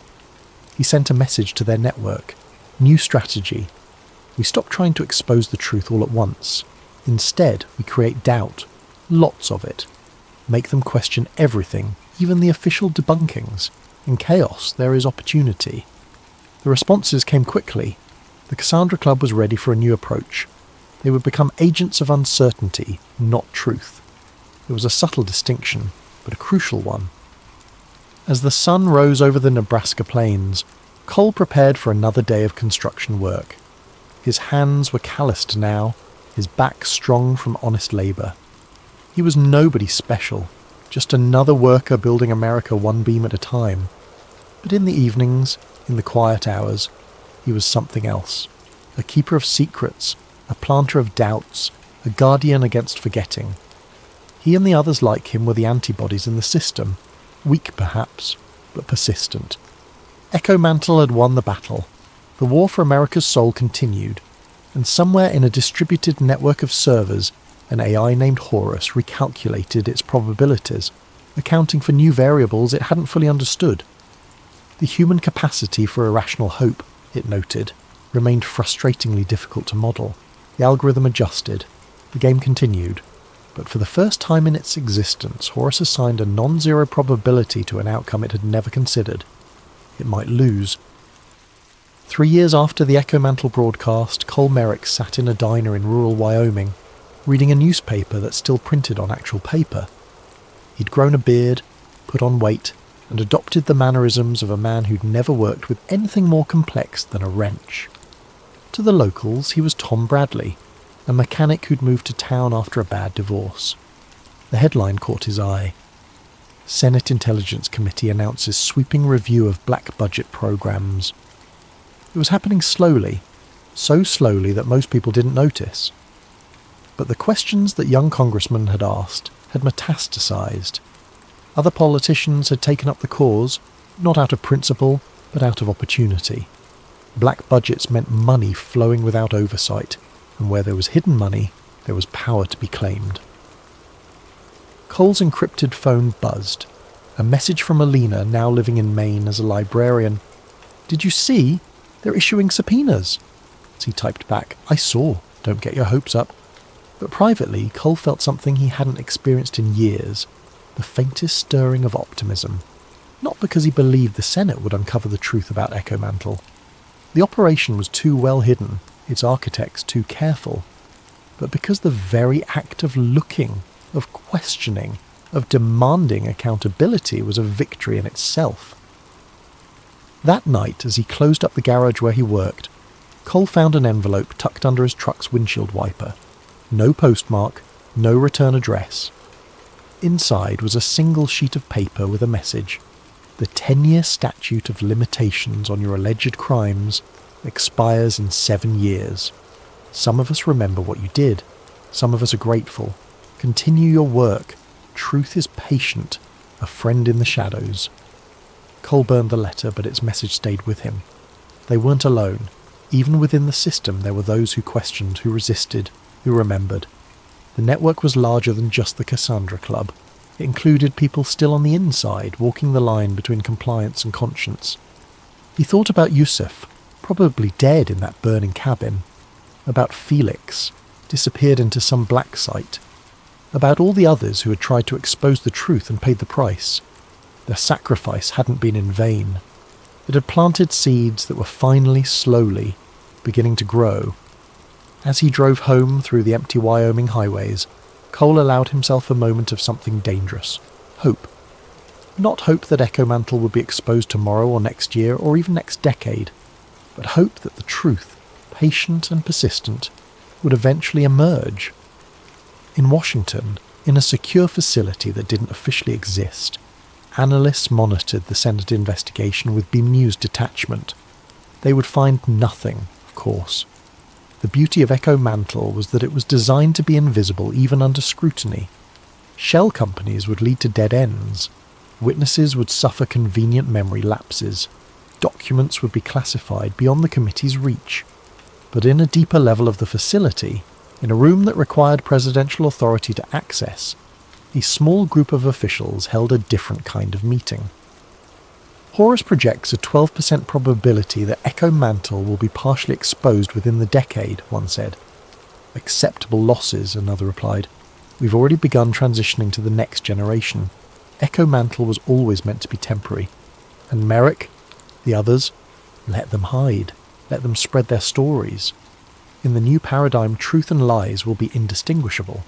[SPEAKER 1] He sent a message to their network. New strategy. We stop trying to expose the truth all at once. Instead, we create doubt, lots of it. Make them question everything, even the official debunkings. In chaos, there is opportunity. The responses came quickly. The Cassandra Club was ready for a new approach. They would become agents of uncertainty, not truth. It was a subtle distinction, but a crucial one. As the sun rose over the Nebraska plains, Cole prepared for another day of construction work. His hands were calloused now, his back strong from honest labour. He was nobody special, just another worker building America one beam at a time. But in the evenings, in the quiet hours, he was something else. A keeper of secrets, a planter of doubts, a guardian against forgetting. He and the others like him were the antibodies in the system, weak perhaps, but persistent. Echo Mantle had won the battle. The war for America's soul continued, and somewhere in a distributed network of servers, an AI named Horus recalculated its probabilities, accounting for new variables it hadn't fully understood. The human capacity for irrational hope, it noted, remained frustratingly difficult to model. The algorithm adjusted. The game continued. But for the first time in its existence, Horus assigned a non-zero probability to an outcome it had never considered. It might lose. 3 years after the Echo Mantle broadcast, Cole Merrick sat in a diner in rural Wyoming, reading a newspaper that still printed on actual paper. He'd grown a beard, put on weight, and adopted the mannerisms of a man who'd never worked with anything more complex than a wrench. To the locals, he was Tom Bradley, a mechanic who'd moved to town after a bad divorce. The headline caught his eye. Senate Intelligence Committee announces sweeping review of black budget programs. It was happening slowly, so slowly that most people didn't notice. But the questions that young congressmen had asked had metastasized. Other politicians had taken up the cause, not out of principle, but out of opportunity. Black budgets meant money flowing without oversight, and where there was hidden money, there was power to be claimed. Cole's encrypted phone buzzed. A message from Alina, now living in Maine as a librarian. "Did you see? They're issuing subpoenas." As he typed back, "I saw. Don't get your hopes up." But privately, Cole felt something he hadn't experienced in years, the faintest stirring of optimism. Not because he believed the Senate would uncover the truth about Echo Mantle. The operation was too well hidden, its architects too careful, but because the very act of looking, of questioning, of demanding accountability was a victory in itself. That night, as he closed up the garage where he worked, Cole found an envelope tucked under his truck's windshield wiper. No postmark, no return address. Inside was a single sheet of paper with a message. The 10-year statute of limitations on your alleged crimes expires in 7 years. Some of us remember what you did. Some of us are grateful. Continue your work. Truth is patient. A friend in the shadows. Cole burned the letter, but its message stayed with him. They weren't alone. Even within the system there were those who questioned, who resisted, who remembered. The network was larger than just the Cassandra Club. It included people still on the inside, walking the line between compliance and conscience. He thought about Yusuf, probably dead in that burning cabin. About Felix, disappeared into some black site. About all the others who had tried to expose the truth and paid the price. Their sacrifice hadn't been in vain. It had planted seeds that were finally, slowly, beginning to grow. As he drove home through the empty Wyoming highways, Cole allowed himself a moment of something dangerous. Hope. Not hope that Echo Mantle would be exposed tomorrow or next year or even next decade, but hope that the truth, patient and persistent, would eventually emerge. In Washington, in a secure facility that didn't officially exist, analysts monitored the Senate investigation with bemused detachment. They would find nothing, of course. The beauty of Echo Mantle was that it was designed to be invisible even under scrutiny. Shell companies would lead to dead ends. Witnesses would suffer convenient memory lapses. Documents would be classified beyond the committee's reach. But in a deeper level of the facility, in a room that required presidential authority to access, a small group of officials held a different kind of meeting. Horus projects a 12% probability that Echo Mantle will be partially exposed within the decade, one said. Acceptable losses, another replied. We've already begun transitioning to the next generation. Echo Mantle was always meant to be temporary. And Merrick, the others, let them hide. Let them spread their stories. In the new paradigm, truth and lies will be indistinguishable.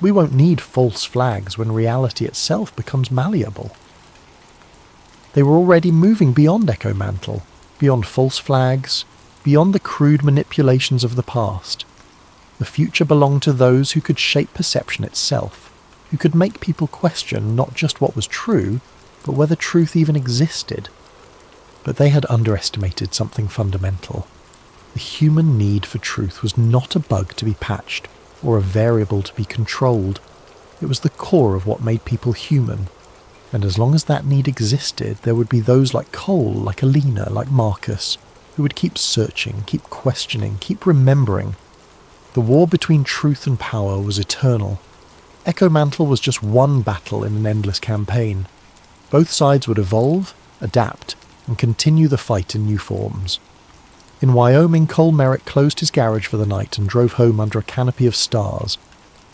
[SPEAKER 1] We won't need false flags when reality itself becomes malleable. They were already moving beyond Echo Mantle, beyond false flags, beyond the crude manipulations of the past. The future belonged to those who could shape perception itself, who could make people question not just what was true, but whether truth even existed. But they had underestimated something fundamental. The human need for truth was not a bug to be patched, or a variable to be controlled. It was the core of what made people human. And as long as that need existed, there would be those like Cole, like Alina, like Marcus, who would keep searching, keep questioning, keep remembering. The war between truth and power was eternal. Echo Mantle was just one battle in an endless campaign. Both sides would evolve, adapt, and continue the fight in new forms. In Wyoming, Cole Merrick closed his garage for the night and drove home under a canopy of stars.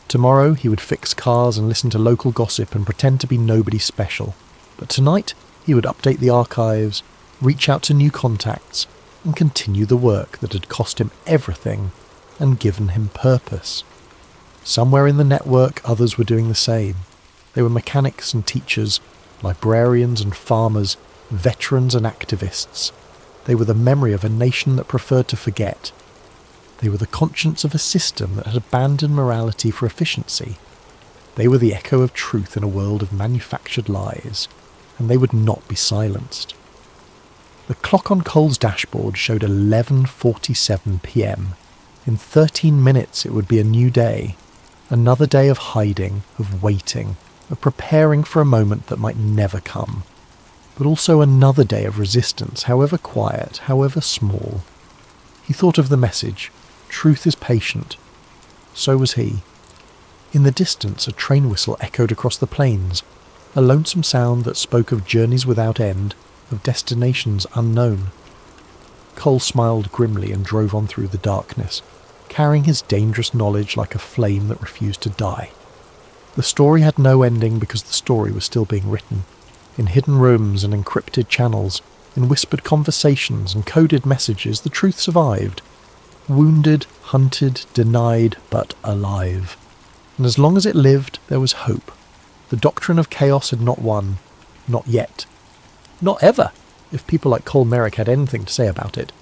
[SPEAKER 1] Tomorrow he would fix cars and listen to local gossip and pretend to be nobody special. But tonight he would update the archives, reach out to new contacts, and continue the work that had cost him everything and given him purpose. Somewhere in the network others were doing the same. They were mechanics and teachers, librarians and farmers, veterans and activists. They were the memory of a nation that preferred to forget. They were the conscience of a system that had abandoned morality for efficiency. They were the echo of truth in a world of manufactured lies, and they would not be silenced. The clock on Cole's dashboard showed 11:47 p.m. In 13 minutes it would be a new day, another day of hiding, of waiting, of preparing for a moment that might never come, but also another day of resistance, however quiet, however small. He thought of the message, truth is patient. So was he. In the distance a train whistle echoed across the plains, a lonesome sound that spoke of journeys without end, of destinations unknown. Cole smiled grimly and drove on through the darkness, carrying his dangerous knowledge like a flame that refused to die. The story had no ending because the story was still being written. In hidden rooms and encrypted channels, in whispered conversations and coded messages, the truth survived. Wounded, hunted, denied, but alive. And as long as it lived, there was hope. The doctrine of chaos had not won. Not yet. Not ever, if people like Cole Merrick had anything to say about it.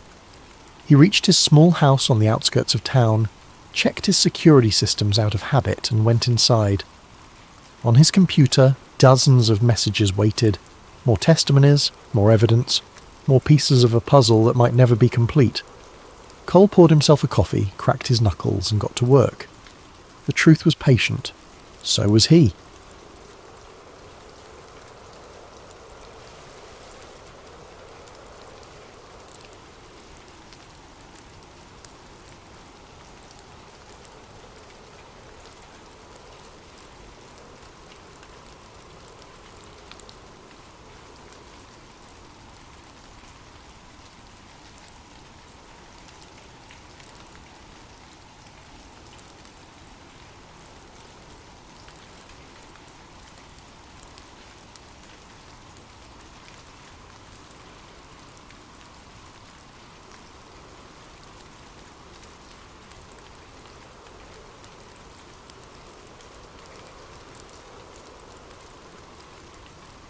[SPEAKER 1] He reached his small house on the outskirts of town, checked his security systems out of habit, and went inside. On his computer, dozens of messages waited. More testimonies, more evidence, more pieces of a puzzle that might never be complete. Cole poured himself a coffee, cracked his knuckles, and got to work. The truth was patient. So was he.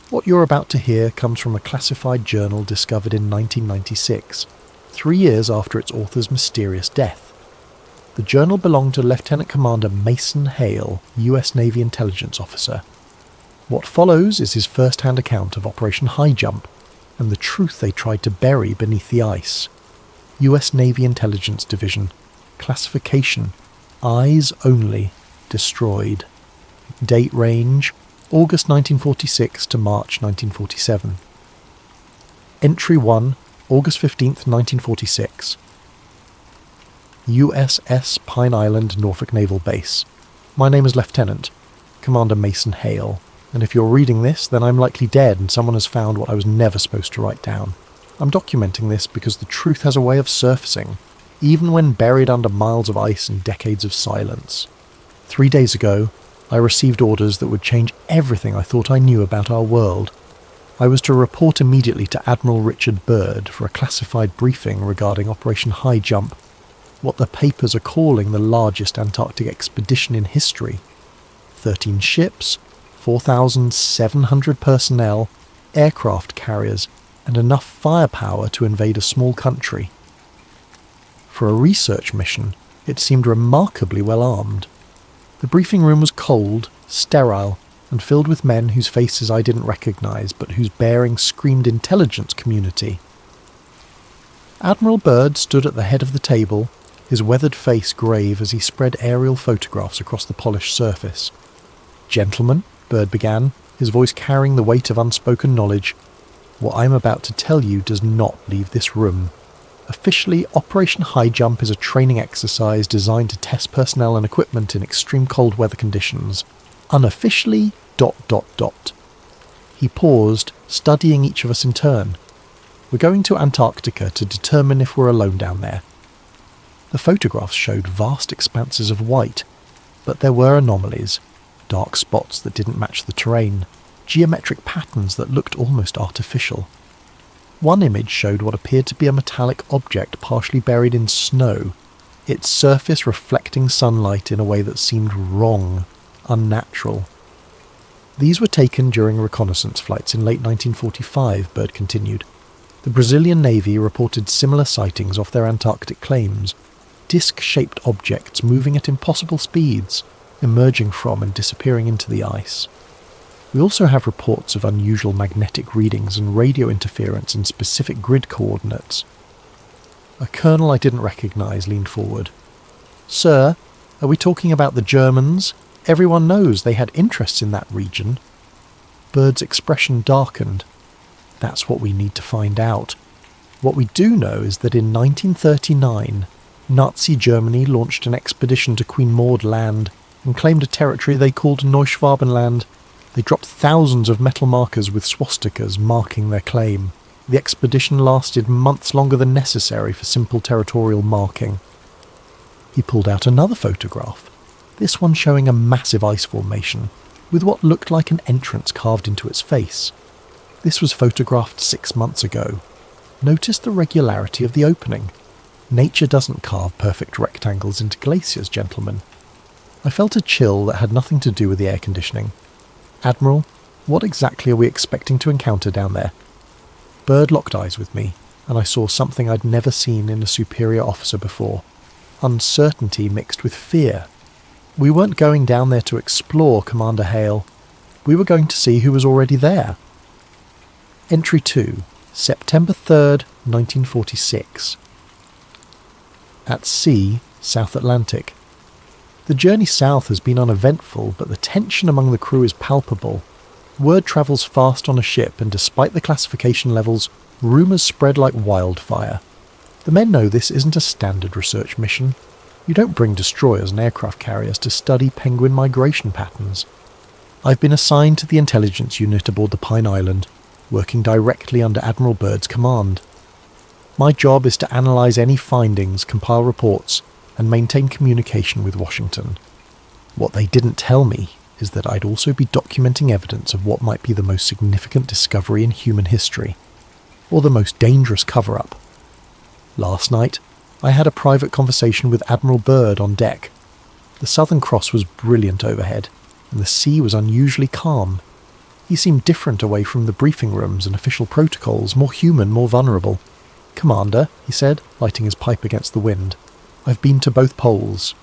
[SPEAKER 1] What you're about to hear comes from a classified journal discovered in 1996, 3 years after its author's mysterious death. The journal belonged to Lieutenant Commander Mason Hale, US Navy intelligence officer. What follows is his first-hand account of Operation High Jump and the truth they tried to bury beneath the ice. US Navy Intelligence Division. Classification: Eyes only. Destroyed. Date range: August 1946 to March 1947. Entry 1, August 15th, 1946. USS Pine Island, Norfolk Naval Base. My name is Lieutenant Commander Mason Hale, and if you're reading this, then I'm likely dead and someone has found what I was never supposed to write down. I'm documenting this because the truth has a way of surfacing, even when buried under miles of ice and decades of silence. 3 days ago, I received orders that would change everything I thought I knew about our world. I was to report immediately to Admiral Richard Byrd for a classified briefing regarding Operation High Jump, what the papers are calling the largest Antarctic expedition in history. 13 ships, 4,700 personnel, aircraft carriers, and enough firepower to invade a small country. For a research mission, it seemed remarkably well armed. The briefing room was cold, sterile, and filled with men whose faces I didn't recognise, but whose bearing screamed intelligence community. Admiral Byrd stood at the head of the table, his weathered face grave as he spread aerial photographs across the polished surface. "Gentlemen," Byrd began, his voice carrying the weight of unspoken knowledge, "what I'm about to tell you does not leave this room. Officially, Operation High Jump is a training exercise designed to test personnel and equipment in extreme cold weather conditions. Unofficially, ... He paused, studying each of us in turn. "We're going to Antarctica to determine if we're alone down there." The photographs showed vast expanses of white, but there were anomalies, dark spots that didn't match the terrain, geometric patterns that looked almost artificial. One image showed what appeared to be a metallic object partially buried in snow, its surface reflecting sunlight in a way that seemed wrong, unnatural. These were taken during reconnaissance flights in late 1945, Byrd continued. The Brazilian Navy reported similar sightings off their Antarctic claims, disc-shaped objects moving at impossible speeds, emerging from and disappearing into the ice. We also have reports of unusual magnetic readings and radio interference in specific grid coordinates. A colonel I didn't recognise leaned forward. "Sir, are we talking about the Germans? Everyone knows they had interests in that region." Byrd's expression darkened. "That's what we need to find out. What we do know is that in 1939, Nazi Germany launched an expedition to Queen Maud Land and claimed a territory they called Neuschwabenland. They dropped thousands of metal markers with swastikas marking their claim. The expedition lasted months longer than necessary for simple territorial marking." He pulled out another photograph, this one showing a massive ice formation, with what looked like an entrance carved into its face. This was photographed 6 months ago. Notice the regularity of the opening. Nature doesn't carve perfect rectangles into glaciers, gentlemen. I felt a chill that had nothing to do with the air conditioning. Admiral, what exactly are we expecting to encounter down there? Bird locked eyes with me, and I saw something I'd never seen in a superior officer before. Uncertainty mixed with fear. We weren't going down there to explore, Commander Hale. We were going to see who was already there. Entry 2, September 3rd, 1946. At sea, South Atlantic. The journey south has been uneventful, but the tension among the crew is palpable. Word travels fast on a ship, and despite the classification levels, rumours spread like wildfire. The men know this isn't a standard research mission. You don't bring destroyers and aircraft carriers to study penguin migration patterns. I've been assigned to the intelligence unit aboard the Pine Island, working directly under Admiral Byrd's command. My job is to analyse any findings, compile reports, and maintain communication with Washington. What they didn't tell me is that I'd also be documenting evidence of what might be the most significant discovery in human history, or the most dangerous cover-up. Last night, I had a private conversation with Admiral Byrd on deck. The Southern Cross was brilliant overhead, and the sea was unusually calm. He seemed different away from the briefing rooms and official protocols, more human, more vulnerable. "Commander," he said, lighting his pipe against the wind, "I've been to both poles.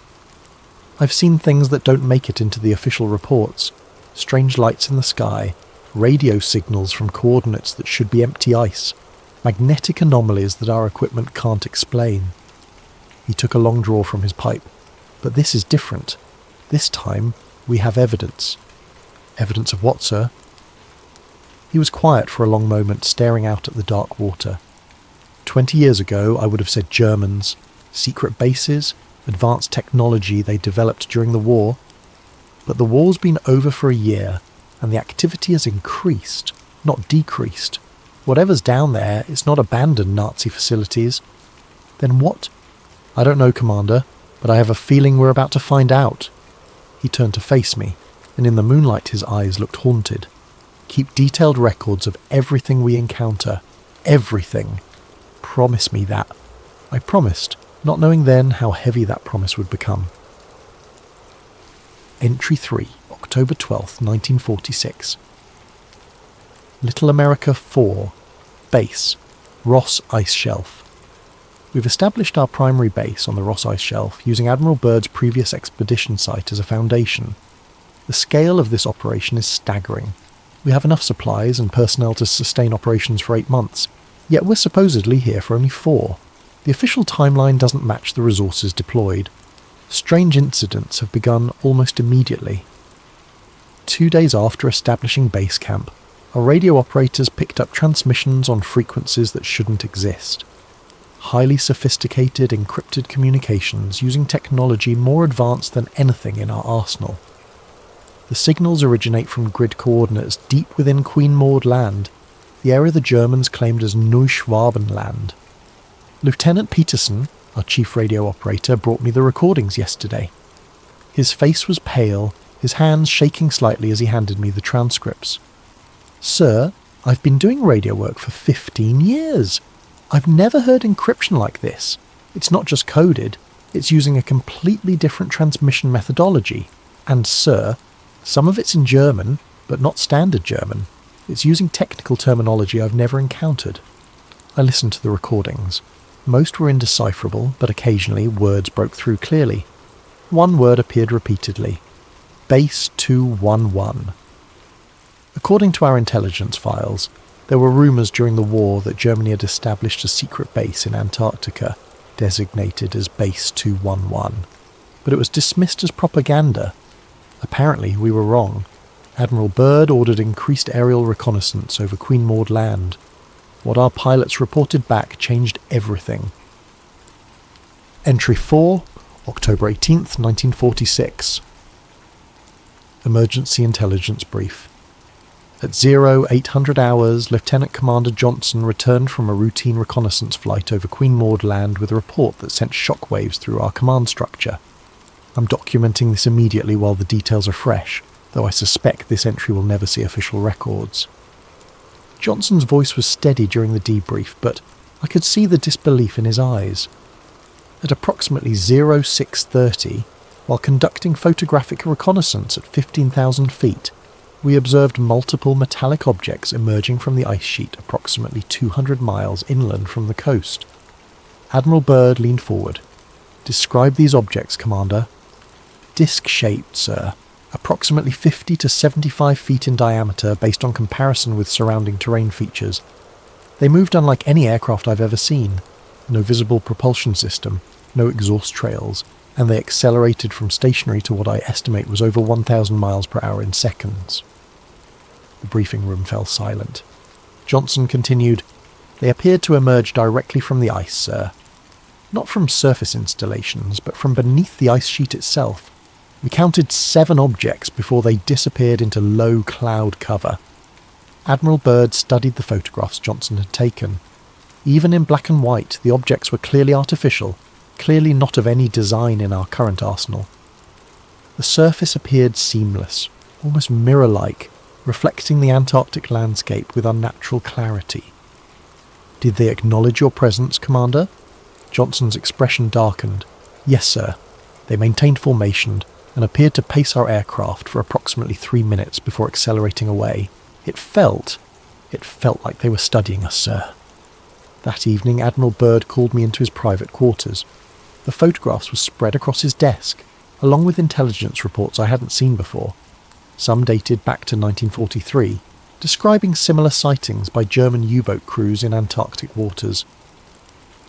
[SPEAKER 1] I've seen things that don't make it into the official reports. Strange lights in the sky, radio signals from coordinates that should be empty ice, magnetic anomalies that our equipment can't explain." He took a long draw from his pipe. "But this is different. This time, we have evidence." "Evidence of what, sir?" He was quiet for a long moment, staring out at the dark water. 20 years ago, I would have said Germans, secret bases, advanced technology they developed during the war. But the war's been over for a year, and the activity has increased, not decreased. Whatever's down there, it's not abandoned Nazi facilities. Then what? "I don't know, Commander, but I have a feeling we're about to find out." He turned to face me, and in the moonlight his eyes looked haunted. "Keep detailed records of everything we encounter. Everything. Promise me that." I promised, not knowing then how heavy that promise would become. Entry 3, October 12th, 1946. Little America 4, Base, Ross Ice Shelf. We've established our primary base on the Ross Ice Shelf using Admiral Byrd's previous expedition site as a foundation. The scale of this operation is staggering. We have enough supplies and personnel to sustain operations for 8 months, yet we're supposedly here for only 4. The official timeline doesn't match the resources deployed. Strange incidents have begun almost immediately. 2 days after establishing base camp, our radio operators picked up transmissions on frequencies that shouldn't exist. Highly sophisticated encrypted communications using technology more advanced than anything in our arsenal. The signals originate from grid coordinates deep within Queen Maud Land, the area the Germans claimed as Neuschwabenland. Lieutenant Peterson, our chief radio operator, brought me the recordings yesterday. His face was pale, his hands shaking slightly as he handed me the transcripts. "Sir, I've been doing radio work for 15 years. I've never heard encryption like this. It's not just coded, it's using a completely different transmission methodology. And sir, some of it's in German, but not standard German. It's using technical terminology I've never encountered." I listened to the recordings. Most were indecipherable, but occasionally words broke through clearly. One word appeared repeatedly. Base 211. According to our intelligence files, there were rumours during the war that Germany had established a secret base in Antarctica, designated as Base 211. But it was dismissed as propaganda. Apparently we were wrong. Admiral Byrd ordered increased aerial reconnaissance over Queen Maud Land. What our pilots reported back changed everything. Entry 4, October 18th, 1946. Emergency Intelligence Brief. At 0800 hours, Lieutenant Commander Johnson returned from a routine reconnaissance flight over Queen Maud Land with a report that sent shockwaves through our command structure. I'm documenting this immediately while the details are fresh, though I suspect this entry will never see official records. Johnson's voice was steady during the debrief, but I could see the disbelief in his eyes. At approximately 0630, while conducting photographic reconnaissance at 15,000 feet, we observed multiple metallic objects emerging from the ice sheet approximately 200 miles inland from the coast. Admiral Byrd leaned forward. "Describe these objects, Commander." "Disc-shaped, sir. Approximately 50 to 75 feet in diameter based on comparison with surrounding terrain features. They moved unlike any aircraft I've ever seen. No visible propulsion system, no exhaust trails, and they accelerated from stationary to what I estimate was over 1,000 miles per hour in seconds." The briefing room fell silent. Johnson continued, "They appeared to emerge directly from the ice, sir. Not from surface installations, but from beneath the ice sheet itself. We counted 7 objects before they disappeared into low cloud cover." Admiral Byrd studied the photographs Johnson had taken. Even in black and white, the objects were clearly artificial, clearly not of any design in our current arsenal. The surface appeared seamless, almost mirror-like, reflecting the Antarctic landscape with unnatural clarity. "Did they acknowledge your presence, Commander?" Johnson's expression darkened. "Yes, sir. They maintained formation and appeared to pace our aircraft for approximately 3 minutes before accelerating away. It felt like they were studying us, sir." That evening, Admiral Byrd called me into his private quarters. The photographs were spread across his desk, along with intelligence reports I hadn't seen before. Some dated back to 1943, describing similar sightings by German U-boat crews in Antarctic waters.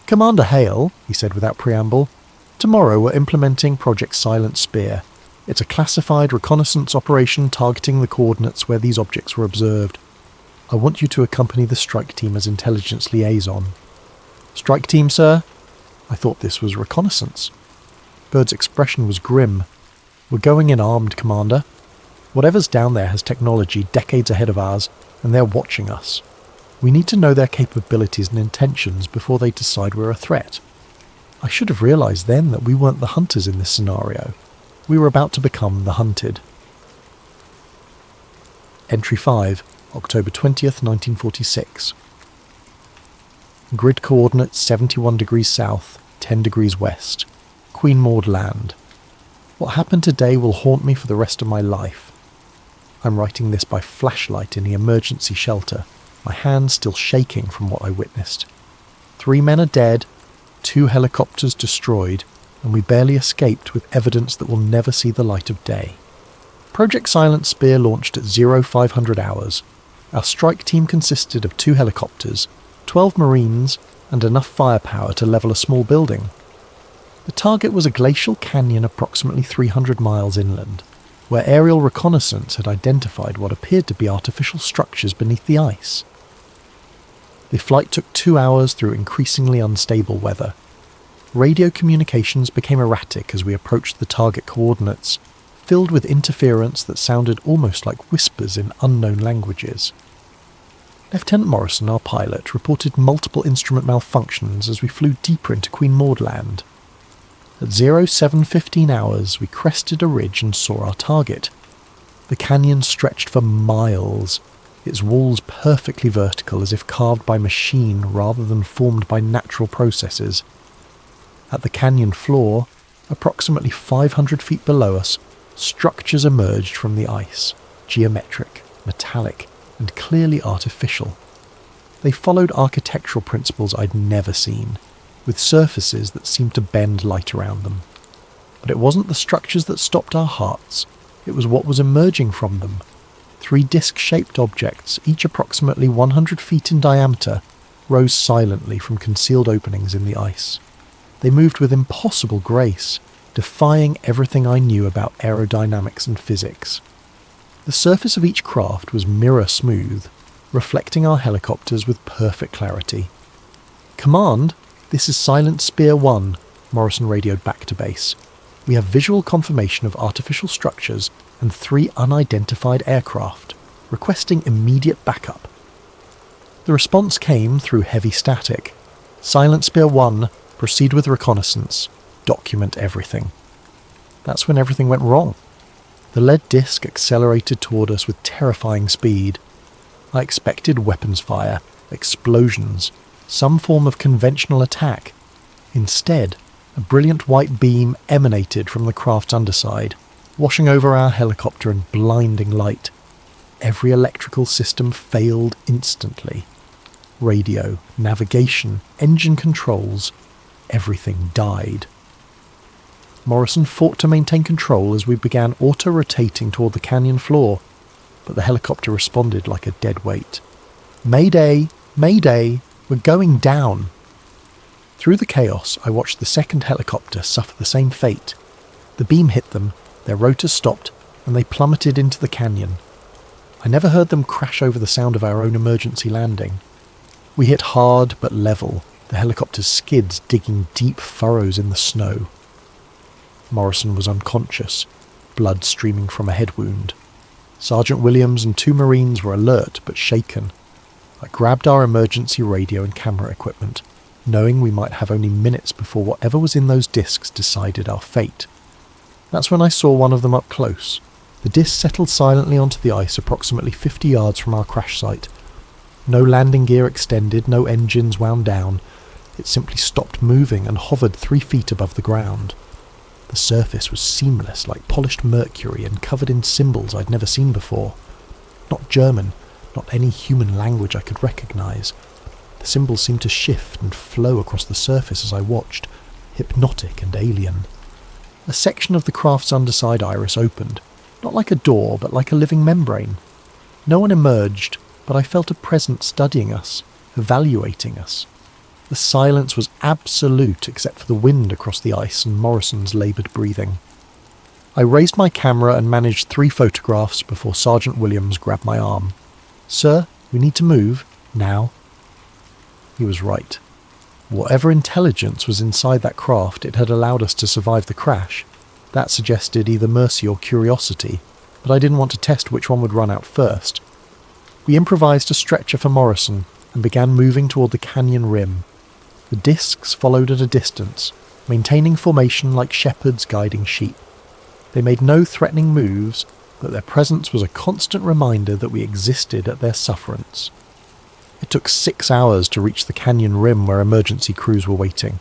[SPEAKER 1] "Commander Hale," he said without preamble, "tomorrow we're implementing Project Silent Spear. It's a classified reconnaissance operation targeting the coordinates where these objects were observed. I want you to accompany the strike team as intelligence liaison." "Strike team, sir?" I thought this was reconnaissance. Byrd's expression was grim. "We're going in armed, Commander. Whatever's down there has technology decades ahead of ours, and they're watching us. We need to know their capabilities and intentions before they decide we're a threat." I should have realised then that we weren't the hunters in this scenario. We were about to become the hunted. Entry 5, October 20th, 1946. Grid coordinates 71 degrees south, 10 degrees west. Queen Maud Land. What happened today will haunt me for the rest of my life. I'm writing this by flashlight in the emergency shelter, my hands still shaking from what I witnessed. 3 men are dead, 2 helicopters destroyed, and we barely escaped with evidence that will never see the light of day. Project Silent Spear launched at 0500 hours. Our strike team consisted of 2 helicopters, 12 Marines, and enough firepower to level a small building. The target was a glacial canyon approximately 300 miles inland, where aerial reconnaissance had identified what appeared to be artificial structures beneath the ice. The flight took 2 hours through increasingly unstable weather. Radio communications became erratic as we approached the target coordinates, filled with interference that sounded almost like whispers in unknown languages. Lieutenant Morrison, our pilot, reported multiple instrument malfunctions as we flew deeper into Queen Maud Land. At 0715 hours, we crested a ridge and saw our target. The canyon stretched for miles, its walls perfectly vertical as if carved by machine rather than formed by natural processes. At the canyon floor, approximately 500 feet below us, structures emerged from the ice, geometric, metallic, and clearly artificial. They followed architectural principles I'd never seen, with surfaces that seemed to bend light around them. But it wasn't the structures that stopped our hearts, it was what was emerging from them. 3 disc-shaped objects, each approximately 100 feet in diameter, rose silently from concealed openings in the ice. They moved with impossible grace, defying everything I knew about aerodynamics and physics. The surface of each craft was mirror smooth, reflecting our helicopters with perfect clarity. "Command, this is Silent Spear 1, Morrison radioed back to base. "We have visual confirmation of artificial structures and 3 unidentified aircraft, requesting immediate backup." The response came through heavy static. "Silent Spear 1, proceed with reconnaissance. Document everything." That's when everything went wrong. The lead disc accelerated toward us with terrifying speed. I expected weapons fire, explosions, some form of conventional attack. Instead, a brilliant white beam emanated from the craft's underside, washing over our helicopter in blinding light. Every electrical system failed instantly. Radio, navigation, engine controls, everything died. Morrison fought to maintain control as we began auto-rotating toward the canyon floor, but the helicopter responded like a dead weight. "Mayday! Mayday! We're going down!" Through the chaos, I watched the second helicopter suffer the same fate. The beam hit them, their rotors stopped, and they plummeted into the canyon. I never heard them crash over the sound of our own emergency landing. We hit hard but level, the helicopter's skids digging deep furrows in the snow. Morrison was unconscious, blood streaming from a head wound. Sergeant Williams and 2 Marines were alert but shaken. I grabbed our emergency radio and camera equipment, knowing we might have only minutes before whatever was in those discs decided our fate. That's when I saw one of them up close. The disc settled silently onto the ice approximately 50 yards from our crash site. No landing gear extended, no engines wound down. It simply stopped moving and hovered 3 feet above the ground. The surface was seamless, like polished mercury, and covered in symbols I'd never seen before. Not German, not any human language I could recognise. The symbols seemed to shift and flow across the surface as I watched, hypnotic and alien. A section of the craft's underside iris opened, not like a door, but like a living membrane. No one emerged, but I felt a presence studying us, evaluating us. The silence was absolute except for the wind across the ice and Morrison's laboured breathing. I raised my camera and managed 3 photographs before Sergeant Williams grabbed my arm. "Sir, we need to move, now." He was right. Whatever intelligence was inside that craft, it had allowed us to survive the crash. That suggested either mercy or curiosity, but I didn't want to test which one would run out first. We improvised a stretcher for Morrison and began moving toward the canyon rim. The discs followed at a distance, maintaining formation like shepherds guiding sheep. They made no threatening moves, but their presence was a constant reminder that we existed at their sufferance. It took 6 hours to reach the canyon rim where emergency crews were waiting.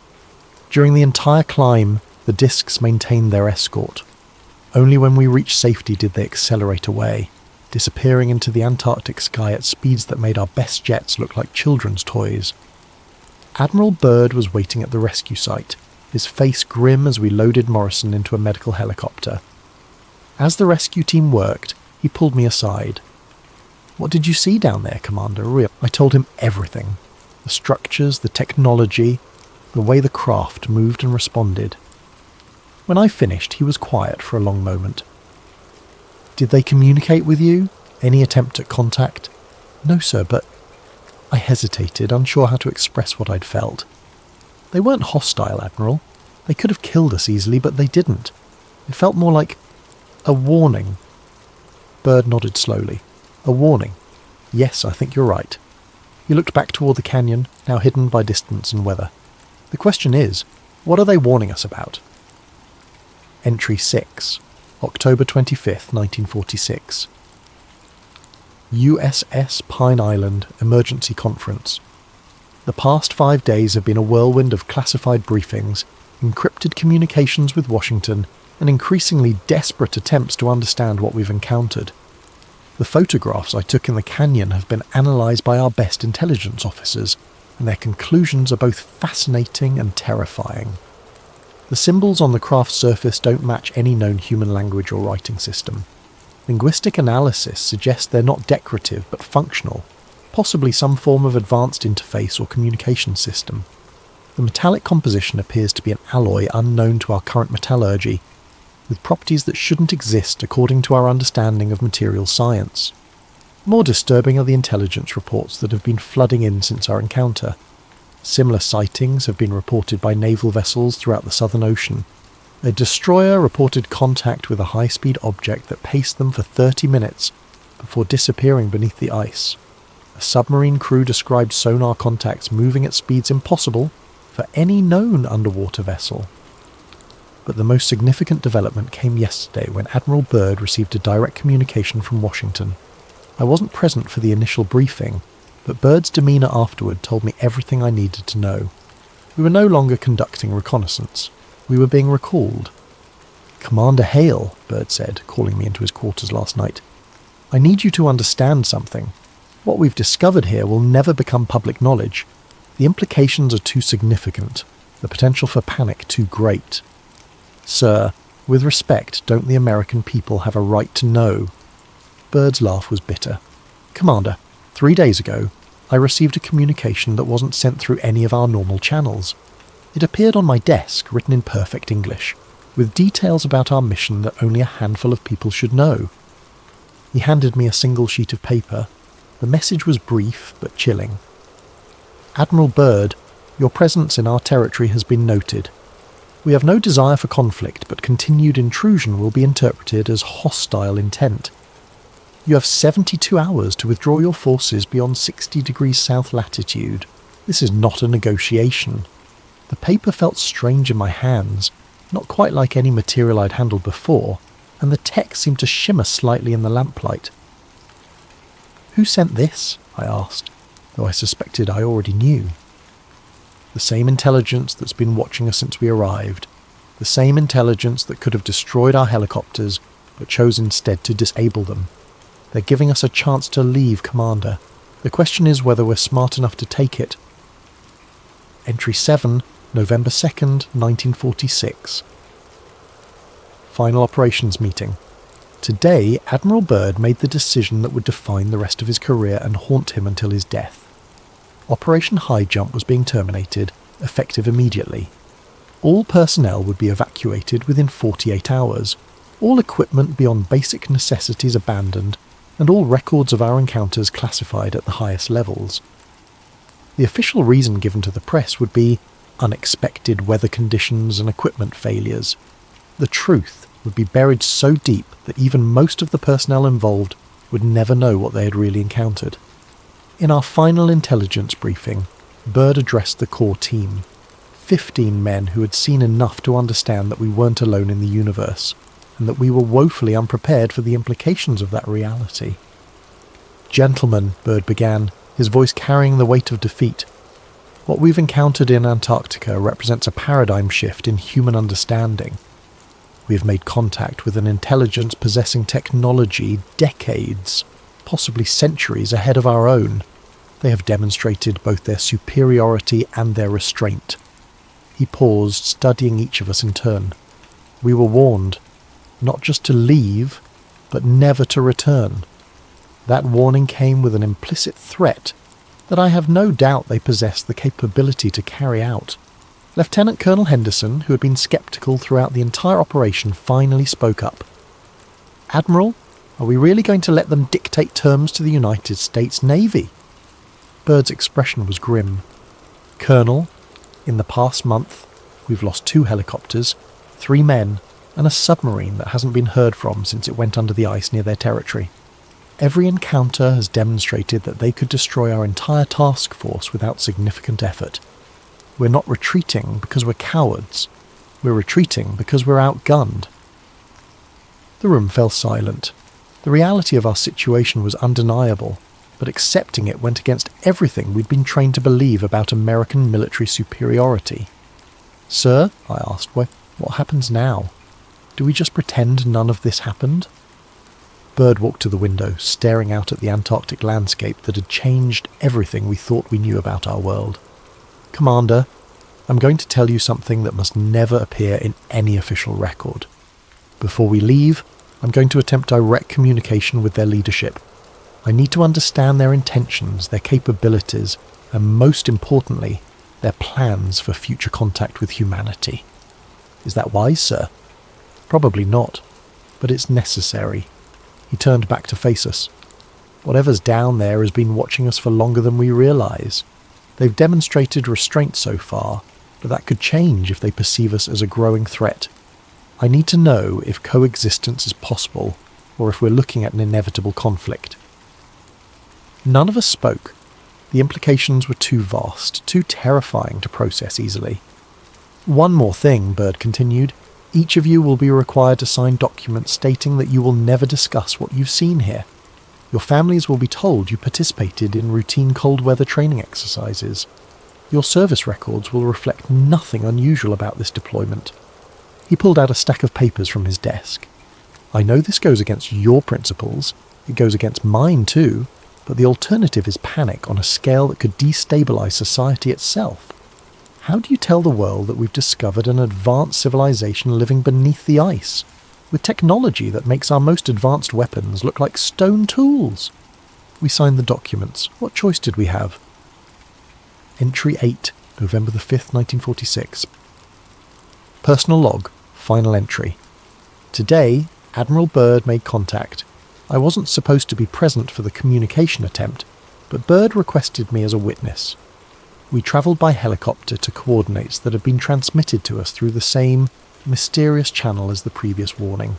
[SPEAKER 1] During the entire climb, the discs maintained their escort. Only when we reached safety did they accelerate away, disappearing into the Antarctic sky at speeds that made our best jets look like children's toys. Admiral Byrd was waiting at the rescue site, his face grim as we loaded Morrison into a medical helicopter. As the rescue team worked, he pulled me aside. "What did you see down there, Commander?" I told him everything. The structures, the technology, the way the craft moved and responded. When I finished, he was quiet for a long moment. "Did they communicate with you? Any attempt at contact?" "No, sir, but..." I hesitated, unsure how to express what I'd felt. "They weren't hostile, Admiral. They could have killed us easily, but they didn't. It felt more like a warning." Byrd nodded slowly. "A warning. Yes, I think you're right." He looked back toward the canyon, now hidden by distance and weather. "The question is, what are they warning us about?" Entry 6, October 25th, 1946. USS Pine Island Emergency Conference. The past 5 days have been a whirlwind of classified briefings, encrypted communications with Washington, and increasingly desperate attempts to understand what we've encountered. The photographs I took in the canyon have been analysed by our best intelligence officers, and their conclusions are both fascinating and terrifying. The symbols on the craft's surface don't match any known human language or writing system. Linguistic analysis suggests they're not decorative but functional, possibly some form of advanced interface or communication system. The metallic composition appears to be an alloy unknown to our current metallurgy, with properties that shouldn't exist according to our understanding of material science. More disturbing are the intelligence reports that have been flooding in since our encounter. Similar sightings have been reported by naval vessels throughout the Southern Ocean. A destroyer reported contact with a high-speed object that paced them for 30 minutes before disappearing beneath the ice. A submarine crew described sonar contacts moving at speeds impossible for any known underwater vessel. But the most significant development came yesterday when Admiral Byrd received a direct communication from Washington. I wasn't present for the initial briefing, but Bird's demeanour afterward told me everything I needed to know. We were no longer conducting reconnaissance. We were being recalled. "Commander Hale," Bird said, calling me into his quarters last night, "I need you to understand something. What we've discovered here will never become public knowledge. The implications are too significant, the potential for panic too great. Sir, with respect, don't the American people have a right to know?" Bird's laugh was bitter. "Commander, 3 days ago, I received a communication that wasn't sent through any of our normal channels. It appeared on my desk, written in perfect English, with details about our mission that only a handful of people should know." He handed me a single sheet of paper. The message was brief but chilling. "Admiral Byrd, your presence in our territory has been noted. We have no desire for conflict, but continued intrusion will be interpreted as hostile intent. You have 72 hours to withdraw your forces beyond 60 degrees south latitude. This is not a negotiation." The paper felt strange in my hands, not quite like any material I'd handled before, and the text seemed to shimmer slightly in the lamplight. "Who sent this?" I asked, though I suspected I already knew. "The same intelligence that's been watching us since we arrived. The same intelligence that could have destroyed our helicopters, but chose instead to disable them. They're giving us a chance to leave, Commander. The question is whether we're smart enough to take it." Entry 7, November 2nd, 1946. Final operations meeting. Today, Admiral Byrd made the decision that would define the rest of his career and haunt him until his death. Operation High Jump was being terminated, effective immediately. All personnel would be evacuated within 48 hours, all equipment beyond basic necessities abandoned, and all records of our encounters classified at the highest levels. The official reason given to the press would be unexpected weather conditions and equipment failures. The truth would be buried so deep that even most of the personnel involved would never know what they had really encountered. In our final intelligence briefing, Byrd addressed the core team, 15 men who had seen enough to understand that we weren't alone in the universe, and that we were woefully unprepared for the implications of that reality. "Gentlemen," Byrd began, his voice carrying the weight of defeat, "what we've encountered in Antarctica represents a paradigm shift in human understanding. We have made contact with an intelligence possessing technology decades, possibly centuries ahead of our own. They have demonstrated both their superiority and their restraint." He paused, studying each of us in turn. "We were warned, not just to leave, but never to return. That warning came with an implicit threat that I have no doubt they possess the capability to carry out." Lieutenant Colonel Henderson, who had been sceptical throughout the entire operation, finally spoke up. "Admiral, are we really going to let them dictate terms to the United States Navy?" Byrd's expression was grim. "Colonel, in the past month, we've lost 2 helicopters, 3 men, and a submarine that hasn't been heard from since it went under the ice near their territory. Every encounter has demonstrated that they could destroy our entire task force without significant effort. We're not retreating because we're cowards. We're retreating because we're outgunned." The room fell silent. The reality of our situation was undeniable, but accepting it went against everything we'd been trained to believe about American military superiority. "Sir," I asked, what happens now? Do we just pretend none of this happened?" Byrd walked to the window, staring out at the Antarctic landscape that had changed everything we thought we knew about our world. "Commander, I'm going to tell you something that must never appear in any official record. Before we leave, I'm going to attempt direct communication with their leadership. I need to understand their intentions, their capabilities, and most importantly, their plans for future contact with humanity. Is that wise, sir? Probably not, but it's necessary." He turned back to face us. "Whatever's down there has been watching us for longer than we realise. They've demonstrated restraint so far, but that could change if they perceive us as a growing threat. I need to know if coexistence is possible, or if we're looking at an inevitable conflict." None of us spoke. The implications were too vast, too terrifying to process easily. "One more thing," Byrd continued. "Each of you will be required to sign documents stating that you will never discuss what you've seen here. Your families will be told you participated in routine cold weather training exercises. Your service records will reflect nothing unusual about this deployment. He pulled out a stack of papers from his desk. I know this goes against your principles, it goes against mine too, but the alternative is panic on a scale that could destabilize society itself. How do you tell the world that we've discovered an advanced civilization living beneath the ice, with technology that makes our most advanced weapons look like stone tools? We signed the documents. What choice did we have? Entry 8, November the 5th, 1946. Personal log, final entry. Today, Admiral Byrd made contact. I wasn't supposed to be present for the communication attempt, but Byrd requested me as a witness. We travelled by helicopter to coordinates that had been transmitted to us through the same mysterious channel as the previous warning.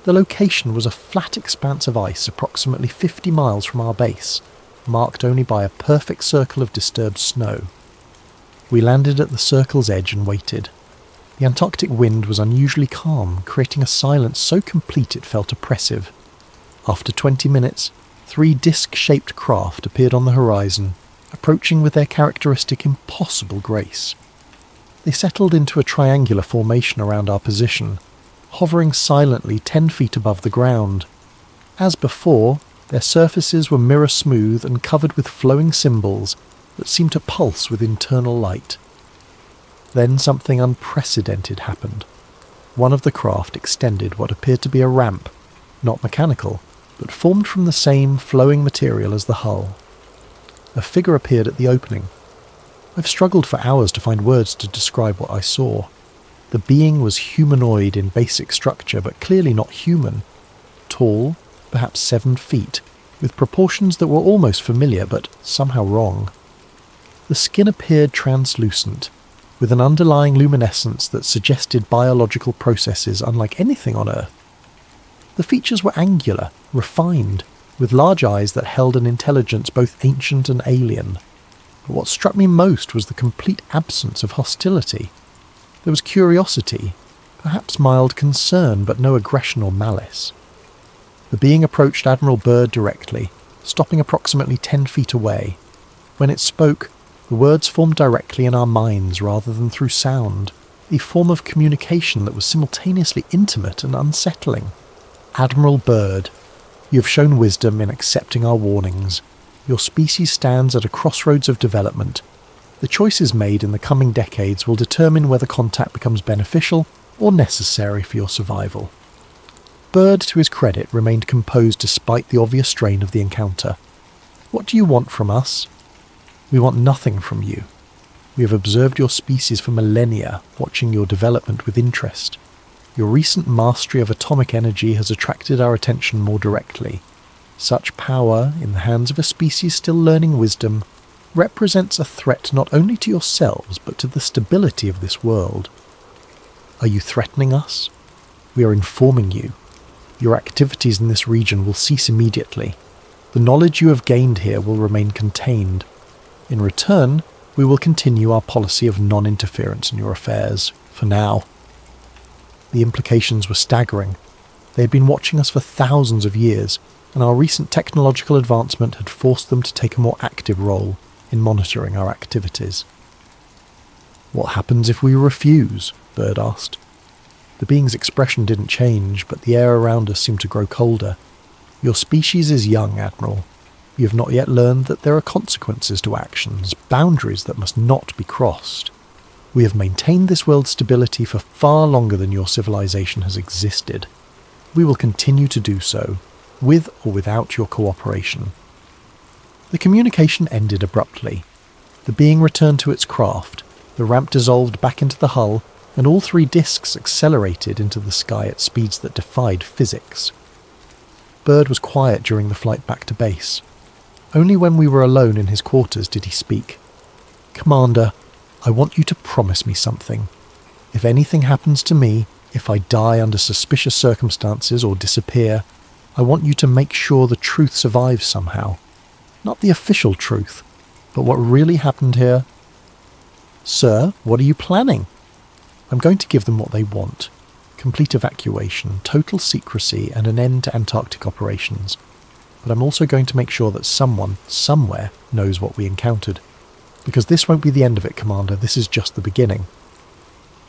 [SPEAKER 1] The location was a flat expanse of ice approximately 50 miles from our base, marked only by a perfect circle of disturbed snow. We landed at the circle's edge and waited. The Antarctic wind was unusually calm, creating a silence so complete it felt oppressive. After 20 minutes, 3 disc-shaped craft appeared on the horizon, approaching with their characteristic impossible grace. They settled into a triangular formation around our position, hovering silently 10 feet above the ground. As before, their surfaces were mirror-smooth and covered with flowing symbols that seemed to pulse with internal light. Then something unprecedented happened. One of the craft extended what appeared to be a ramp, not mechanical, but formed from the same flowing material as the hull. A figure appeared at the opening. I've struggled for hours to find words to describe what I saw. The being was humanoid in basic structure, but clearly not human. Tall, perhaps 7 feet, with proportions that were almost familiar, but somehow wrong. The skin appeared translucent, with an underlying luminescence that suggested biological processes unlike anything on Earth. The features were angular, refined, with large eyes that held an intelligence both ancient and alien. But what struck me most was the complete absence of hostility. There was curiosity, perhaps mild concern, but no aggression or malice. The being approached Admiral Byrd directly, stopping approximately 10 feet away. When it spoke, the words formed directly in our minds rather than through sound, a form of communication that was simultaneously intimate and unsettling. Admiral Byrd, you have shown wisdom in accepting our warnings. Your species stands at a crossroads of development. The choices made in the coming decades will determine whether contact becomes beneficial or necessary for your survival. Byrd, to his credit, remained composed despite the obvious strain of the encounter. What do you want from us? We want nothing from you. We have observed your species for millennia, watching your development with interest. Your recent mastery of atomic energy has attracted our attention more directly. Such power, in the hands of a species still learning wisdom, represents a threat not only to yourselves, but to the stability of this world. Are you threatening us? We are informing you. Your activities in this region will cease immediately. The knowledge you have gained here will remain contained. In return, we will continue our policy of non-interference in your affairs, for now. The implications were staggering. They had been watching us for thousands of years, and our recent technological advancement had forced them to take a more active role in monitoring our activities. What happens if we refuse? Byrd asked. The being's expression didn't change, but the air around us seemed to grow colder. Your species is young, Admiral. You have not yet learned that there are consequences to actions, boundaries that must not be crossed. We have maintained this world's stability for far longer than your civilization has existed. We will continue to do so, with or without your cooperation. The communication ended abruptly. The being returned to its craft, the ramp dissolved back into the hull, and all 3 discs accelerated into the sky at speeds that defied physics. Byrd was quiet during the flight back to base. Only when we were alone in his quarters did he speak. Commander, I want you to promise me something. If anything happens to me, if I die under suspicious circumstances or disappear, I want you to make sure the truth survives somehow. Not the official truth, but what really happened here. Sir, what are you planning? I'm going to give them what they want. Complete evacuation, total secrecy, and an end to Antarctic operations. but I'm also going to make sure that someone, somewhere, knows what we encountered. Because this won't be the end of it, Commander, this is just the beginning.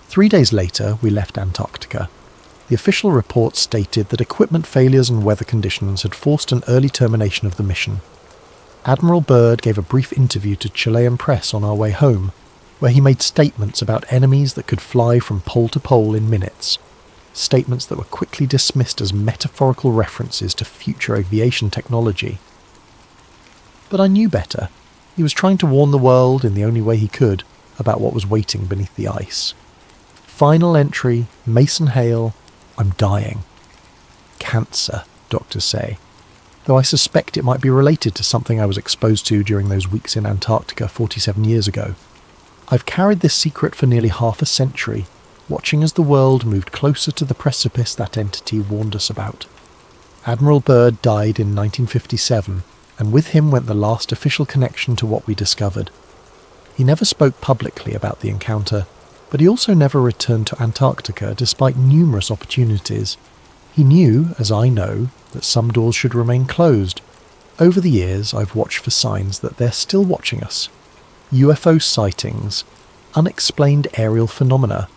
[SPEAKER 1] 3 days later, we left Antarctica. The official report stated that equipment failures and weather conditions had forced an early termination of the mission. Admiral Byrd gave a brief interview to Chilean press on our way home, where he made statements about enemies that could fly from pole to pole in minutes. Statements that were quickly dismissed as metaphorical references to future aviation technology. But I knew better. He was trying to warn the world in the only way he could about what was waiting beneath the ice. Final entry, Mason Hale, I'm dying. Cancer, doctors say. Though I suspect it might be related to something I was exposed to during those weeks in Antarctica 47 years ago. I've carried this secret for nearly half a century, watching as the world moved closer to the precipice that entity warned us about. Admiral Byrd died in 1957, and with him went the last official connection to what we discovered. He never spoke publicly about the encounter, but he also never returned to Antarctica despite numerous opportunities. He knew, as I know, that some doors should remain closed. Over the years, I've watched for signs that they're still watching us. UFO sightings, unexplained aerial phenomena,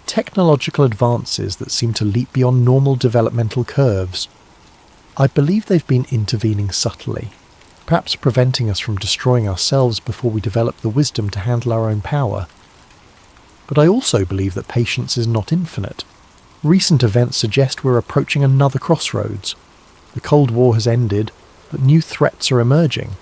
[SPEAKER 1] technological advances that seem to leap beyond normal developmental curves. I believe they've been intervening subtly, perhaps preventing us from destroying ourselves before we develop the wisdom to handle our own power. But I also believe that patience is not infinite. Recent events suggest we're approaching another crossroads. The Cold War has ended, but new threats are emerging.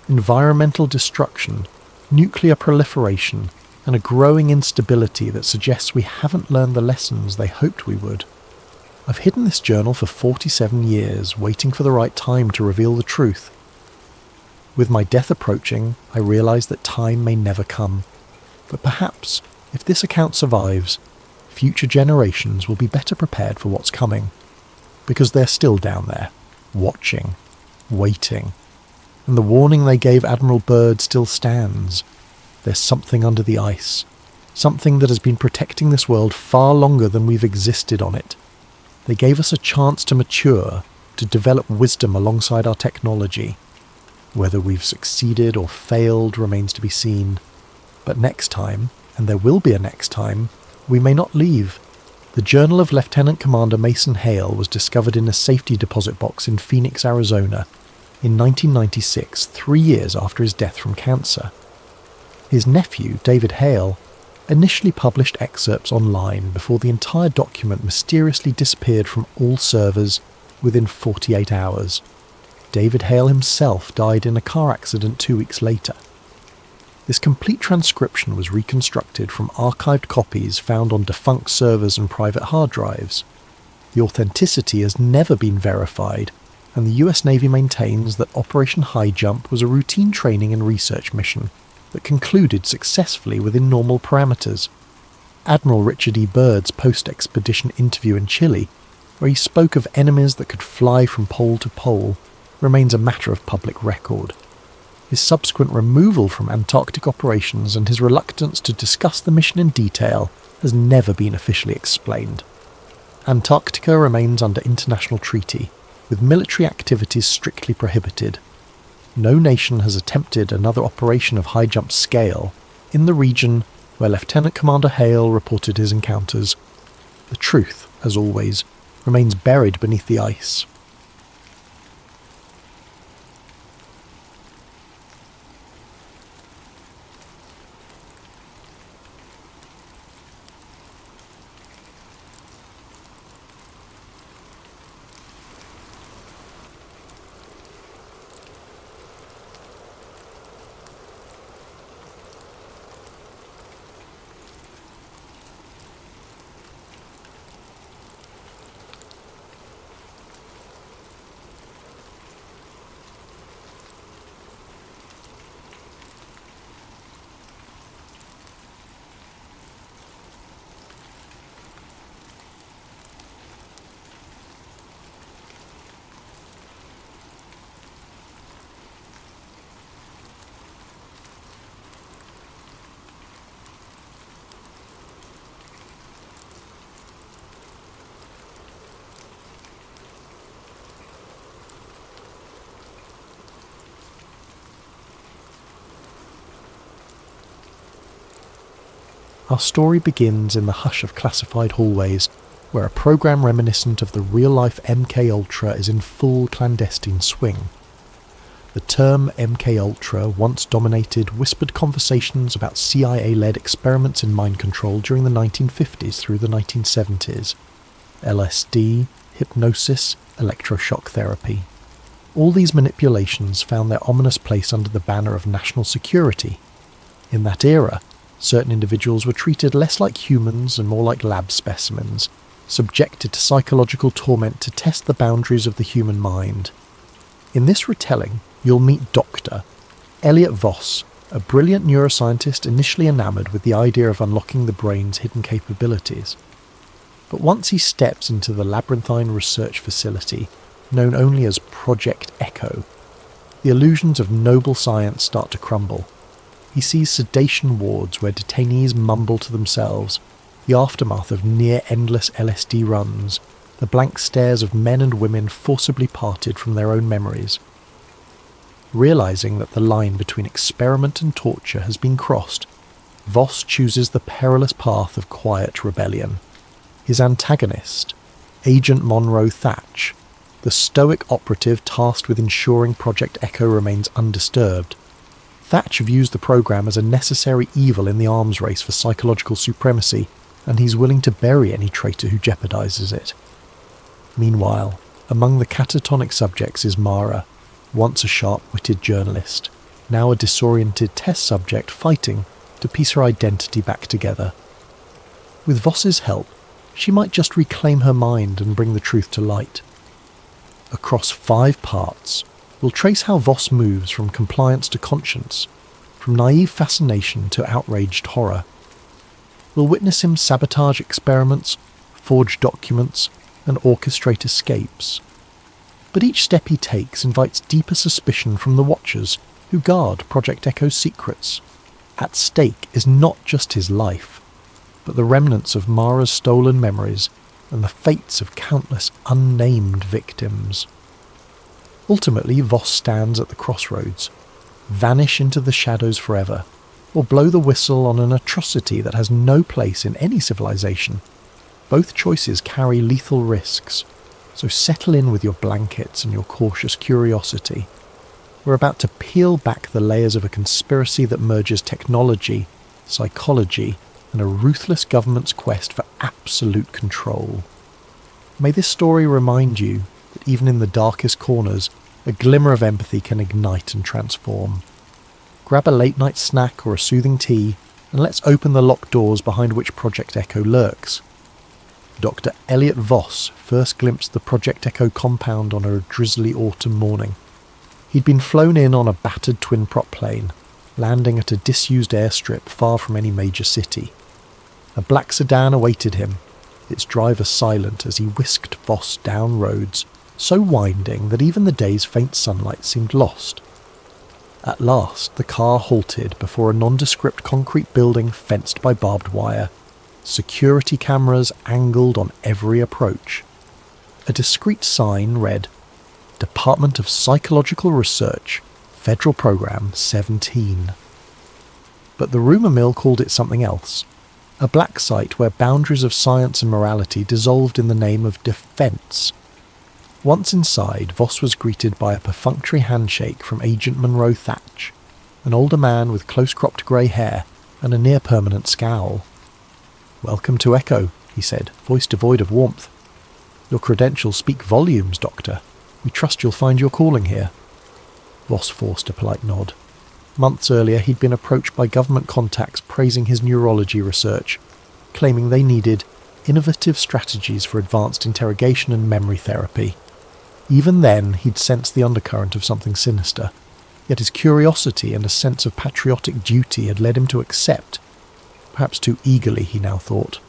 [SPEAKER 1] Environmental destruction, nuclear proliferation, and a growing instability that suggests we haven't learned the lessons they hoped we would. I've hidden this journal for 47 years, waiting for the right time to reveal the truth. With my death approaching, I realise that time may never come. But perhaps, if this account survives, future generations will be better prepared for what's coming. Because they're still down there, watching, waiting. And the warning they gave Admiral Byrd still stands. There's something under the ice. Something that has been protecting this world far longer than we've existed on it. They gave us a chance to mature, to develop wisdom alongside our technology. Whether we've succeeded or failed remains to be seen. But next time, and there will be a next time, we may not leave. The journal of Lieutenant Commander Mason Hale was discovered in a safety deposit box in Phoenix, Arizona, in 1996, 3 years after his death from cancer. His nephew, David Hale, initially published excerpts online before the entire document mysteriously disappeared from all servers within 48 hours. David Hale himself died in a car accident 2 weeks later. This complete transcription was reconstructed from archived copies found on defunct servers and private hard drives. The authenticity has never been verified, and the US Navy maintains that Operation High Jump was a routine training and research mission that concluded successfully within normal parameters. Admiral Richard E. Byrd's post-expedition interview in Chile, where he spoke of enemies that could fly from pole to pole, remains a matter of public record. His subsequent removal from Antarctic operations and his reluctance to discuss the mission in detail has never been officially explained. Antarctica remains under international treaty, with military activities strictly prohibited. No nation has attempted another operation of high jump scale in the region where Lieutenant Commander Hale reported his encounters. The truth, as always, remains buried beneath the ice. Our story begins in the hush of classified hallways, where a program reminiscent of the real-life MK Ultra is in full clandestine swing. The term MK Ultra once dominated whispered conversations about CIA-led experiments in mind control during the 1950s through the 1970s. LSD, hypnosis, electroshock therapy. All these manipulations found their ominous place under the banner of national security. In that era, certain individuals were treated less like humans and more like lab specimens, subjected to psychological torment to test the boundaries of the human mind. In this retelling, you'll meet Dr. Elliot Voss, a brilliant neuroscientist initially enamoured with the idea of unlocking the brain's hidden capabilities. But once he steps into the labyrinthine research facility, known only as Project Echo, the illusions of noble science start to crumble. He sees sedation wards where detainees mumble to themselves, the aftermath of near-endless LSD runs, the blank stares of men and women forcibly parted from their own memories. Realising that the line between experiment and torture has been crossed, Voss chooses the perilous path of quiet rebellion. His antagonist, Agent Monroe Thatch, the stoic operative tasked with ensuring Project Echo remains undisturbed. Thatch views the program as a necessary evil in the arms race for psychological supremacy, and he's willing to bury any traitor who jeopardizes it. Meanwhile, among the catatonic subjects is Mara, once a sharp-witted journalist, now a disoriented test subject fighting to piece her identity back together. With Voss's help, she might just reclaim her mind and bring the truth to light. Across 5 parts, we'll trace how Voss moves from compliance to conscience, from naive fascination to outraged horror. We'll witness him sabotage experiments, forge documents, and orchestrate escapes. But each step he takes invites deeper suspicion from the Watchers who guard Project Echo's secrets. At stake is not just his life, but the remnants of Mara's stolen memories and the fates of countless unnamed victims. Ultimately, Voss stands at the crossroads. Vanish into the shadows forever, or blow the whistle on an atrocity that has no place in any civilization. Both choices carry lethal risks, so settle in with your blankets and your cautious curiosity. We're about to peel back the layers of a conspiracy that merges technology, psychology, and a ruthless government's quest for absolute control. May this story remind you that even in the darkest corners, a glimmer of empathy can ignite and transform. Grab a late-night snack or a soothing tea, and let's open the locked doors behind which Project Echo lurks. Dr. Elliot Voss first glimpsed the Project Echo compound on a drizzly autumn morning. He'd been flown in on a battered twin-prop plane, landing at a disused airstrip far from any major city. A black sedan awaited him, its driver silent as he whisked Voss down roads so winding that even the day's faint sunlight seemed lost. At last, the car halted before a nondescript concrete building fenced by barbed wire, security cameras angled on every approach. A discreet sign read, Department of Psychological Research, Federal Program 17. But the rumour mill called it something else. A black site where boundaries of science and morality dissolved in the name of defence. Once inside, Voss was greeted by a perfunctory handshake from Agent Monroe Thatch, an older man with close-cropped grey hair and a near-permanent scowl. "Welcome to Echo," he said, voice devoid of warmth. "Your credentials speak volumes, Doctor. We trust you'll find your calling here." Voss forced a polite nod. Months earlier, he'd been approached by government contacts praising his neurology research, claiming they needed innovative strategies for advanced interrogation and memory therapy. Even then, he'd sensed the undercurrent of something sinister, yet his curiosity and a sense of patriotic duty had led him to accept. Perhaps too eagerly, he now thought.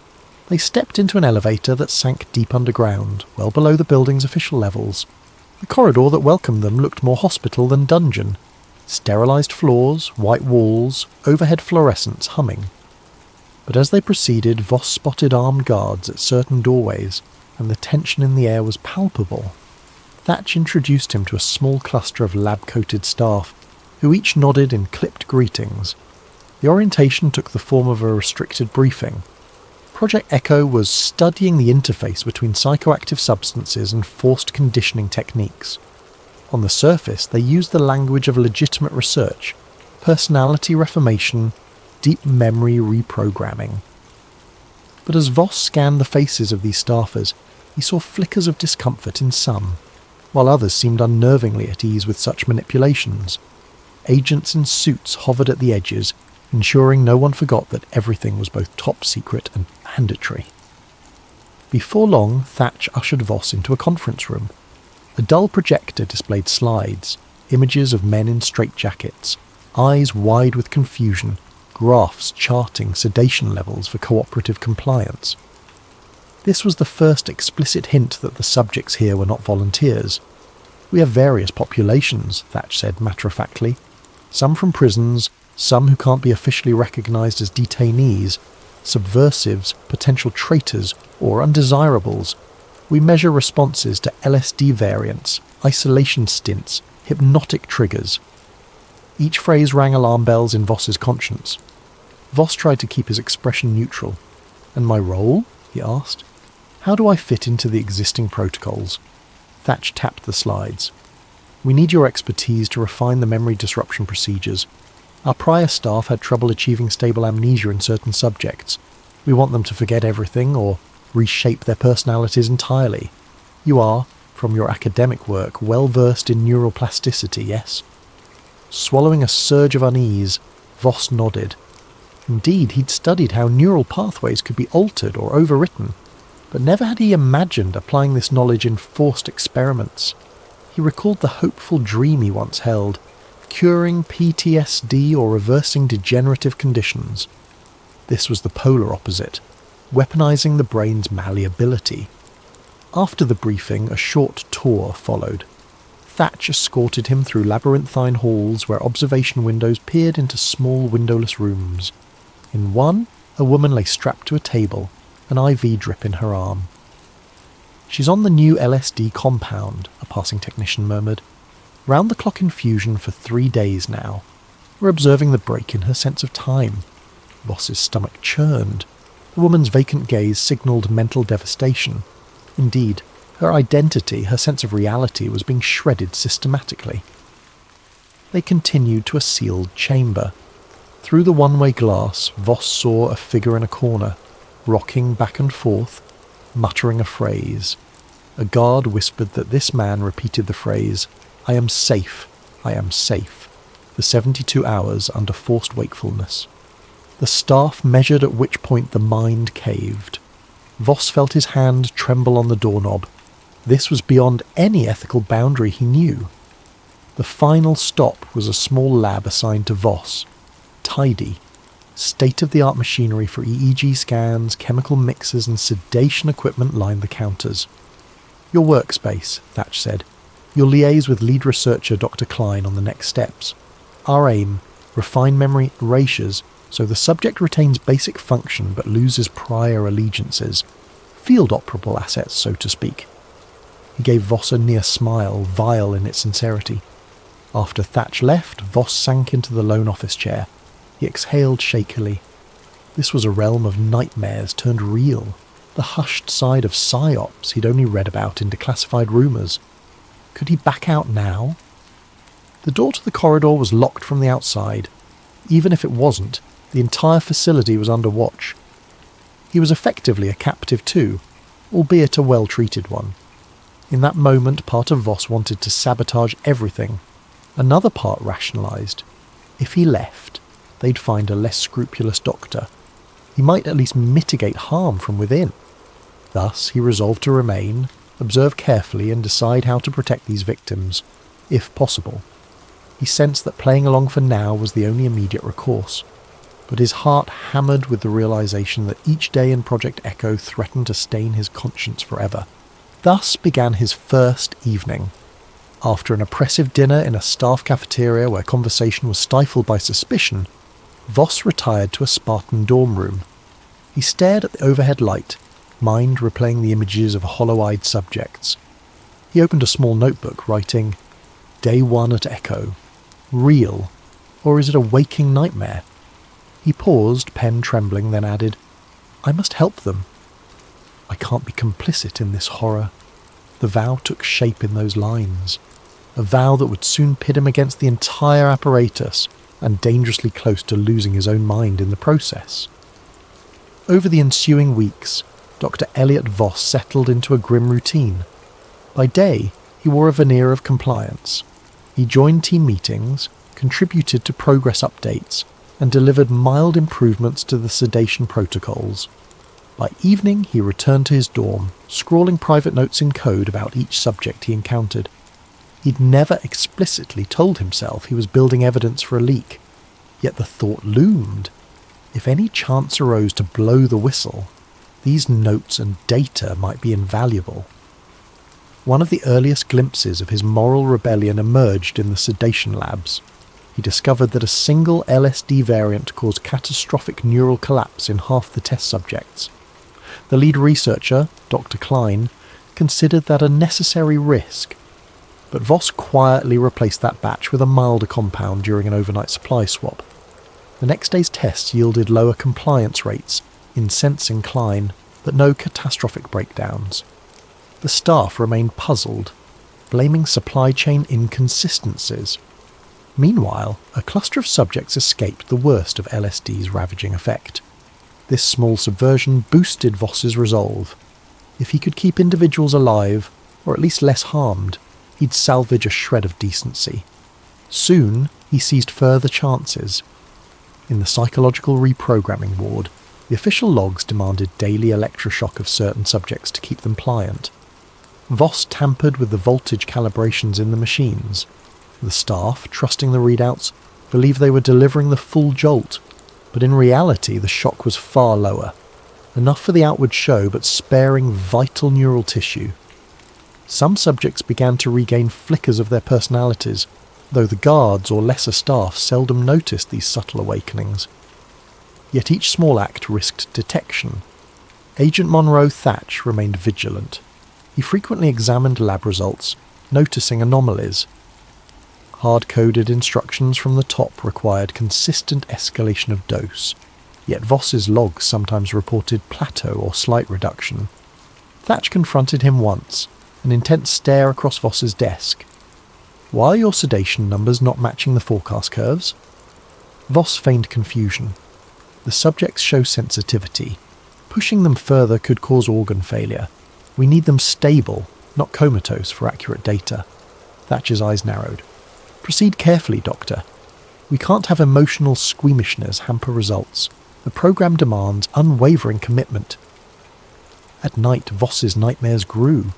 [SPEAKER 1] They stepped into an elevator that sank deep underground, well below the building's official levels. The corridor that welcomed them looked more hospital than dungeon. Sterilised floors, white walls, overhead fluorescents humming. But as they proceeded, Voss spotted armed guards at certain doorways, and the tension in the air was palpable. Thatch introduced him to a small cluster of lab-coated staff, who each nodded in clipped greetings. The orientation took the form of a restricted briefing. Project Echo was studying the interface between psychoactive substances and forced conditioning techniques. On the surface, they used the language of legitimate research, personality reformation, deep memory reprogramming. But as Voss scanned the faces of these staffers, he saw flickers of discomfort in some, while others seemed unnervingly at ease with such manipulations. Agents in suits hovered at the edges, ensuring no one forgot that everything was both top secret and mandatory. Before long, Thatch ushered Voss into a conference room. A dull projector displayed slides, images of men in straitjackets, eyes wide with confusion, graphs charting sedation levels for cooperative compliance. This was the first explicit hint that the subjects here were not volunteers. "We have various populations," Thatch said matter-of-factly. "Some from prisons, some who can't be officially recognised as detainees, subversives, potential traitors, or undesirables. We measure responses to LSD variants, isolation stints, hypnotic triggers." Each phrase rang alarm bells in Voss's conscience. Voss tried to keep his expression neutral. "And my role?" he asked. "How do I fit into the existing protocols?" Thatch tapped the slides. "We need your expertise to refine the memory disruption procedures. Our prior staff had trouble achieving stable amnesia in certain subjects. We want them to forget everything or reshape their personalities entirely. You are, from your academic work, well versed in neural plasticity, yes?" Swallowing a surge of unease, Voss nodded. Indeed, he'd studied how neural pathways could be altered or overwritten, but never had he imagined applying this knowledge in forced experiments. He recalled the hopeful dream he once held, curing PTSD or reversing degenerative conditions. This was the polar opposite, weaponizing the brain's malleability. After the briefing, a short tour followed. Thatch escorted him through labyrinthine halls where observation windows peered into small windowless rooms. In one, a woman lay strapped to a table, an IV drip in her arm. "She's on the new LSD compound," a passing technician murmured. "Round-the-clock infusion for 3 days now. We're observing the break in her sense of time." Voss's stomach churned. The woman's vacant gaze signalled mental devastation. Indeed, her identity, her sense of reality, was being shredded systematically. They continued to a sealed chamber. Through the one-way glass, Voss saw a figure in a corner, rocking back and forth, muttering a phrase. A guard whispered that this man repeated the phrase, "I am safe, I am safe," for 72 hours under forced wakefulness. The staff measured at which point the mind caved. Voss felt his hand tremble on the doorknob. This was beyond any ethical boundary he knew. The final stop was a small lab assigned to Voss. Tidy. State-of-the-art machinery for EEG scans, chemical mixers and sedation equipment lined the counters. "Your workspace," Thatch said. "You'll liaise with lead researcher Dr. Klein on the next steps. Our aim, refine memory erasures so the subject retains basic function but loses prior allegiances. Field operable assets, so to speak." He gave Voss a near smile, vile in its sincerity. After Thatch left, Voss sank into the lone office chair. He exhaled shakily. This was a realm of nightmares turned real, the hushed side of psyops he'd only read about in declassified rumours. Could he back out now? The door to the corridor was locked from the outside. Even if it wasn't, the entire facility was under watch. He was effectively a captive too, albeit a well-treated one. In that moment, part of Voss wanted to sabotage everything. Another part rationalised. If he left, they'd find a less scrupulous doctor. He might at least mitigate harm from within. Thus, he resolved to remain, observe carefully and decide how to protect these victims, if possible. He sensed that playing along for now was the only immediate recourse, but his heart hammered with the realisation that each day in Project Echo threatened to stain his conscience forever. Thus began his first evening. After an oppressive dinner in a staff cafeteria where conversation was stifled by suspicion, Voss retired to a Spartan dorm room. He stared at the overhead light, mind replaying the images of hollow-eyed subjects. He opened a small notebook, writing, "Day 1 at Echo. Real, or is it a waking nightmare?" He paused, pen trembling, then added, "I must help them. I can't be complicit in this horror." The vow took shape in those lines, a vow that would soon pit him against the entire apparatus and dangerously close to losing his own mind in the process. Over the ensuing weeks, Dr. Elliot Voss settled into a grim routine. By day, he wore a veneer of compliance. He joined team meetings, contributed to progress updates, and delivered mild improvements to the sedation protocols. By evening, he returned to his dorm, scrawling private notes in code about each subject he encountered. He'd never explicitly told himself he was building evidence for a leak, yet the thought loomed. If any chance arose to blow the whistle, these notes and data might be invaluable. One of the earliest glimpses of his moral rebellion emerged in the sedation labs. He discovered that a single LSD variant caused catastrophic neural collapse in half the test subjects. The lead researcher, Dr. Klein, considered that a necessary risk, but Voss quietly replaced that batch with a milder compound during an overnight supply swap. The next day's tests yielded lower compliance rates, incensing Klein, but no catastrophic breakdowns. The staff remained puzzled, blaming supply chain inconsistencies. Meanwhile, a cluster of subjects escaped the worst of LSD's ravaging effect. This small subversion boosted Voss's resolve. If he could keep individuals alive, or at least less harmed, he'd salvage a shred of decency. Soon, he seized further chances. In the psychological reprogramming ward, the official logs demanded daily electroshock of certain subjects to keep them pliant. Voss tampered with the voltage calibrations in the machines. The staff, trusting the readouts, believed they were delivering the full jolt, but in reality the shock was far lower, enough for the outward show but sparing vital neural tissue. Some subjects began to regain flickers of their personalities, though the guards or lesser staff seldom noticed these subtle awakenings. Yet each small act risked detection. Agent Monroe Thatch remained vigilant. He frequently examined lab results, noticing anomalies. Hard-coded instructions from the top required consistent escalation of dose, yet Voss's logs sometimes reported plateau or slight reduction. Thatch confronted him once, an intense stare across Voss's desk. "Why are your sedation numbers not matching the forecast curves?" Voss feigned confusion. "The subjects show sensitivity. Pushing them further could cause organ failure. We need them stable, not comatose, for accurate data." Thatch's eyes narrowed. "Proceed carefully, Doctor. We can't have emotional squeamishness hamper results. The program demands unwavering commitment." At night, Voss's nightmares grew.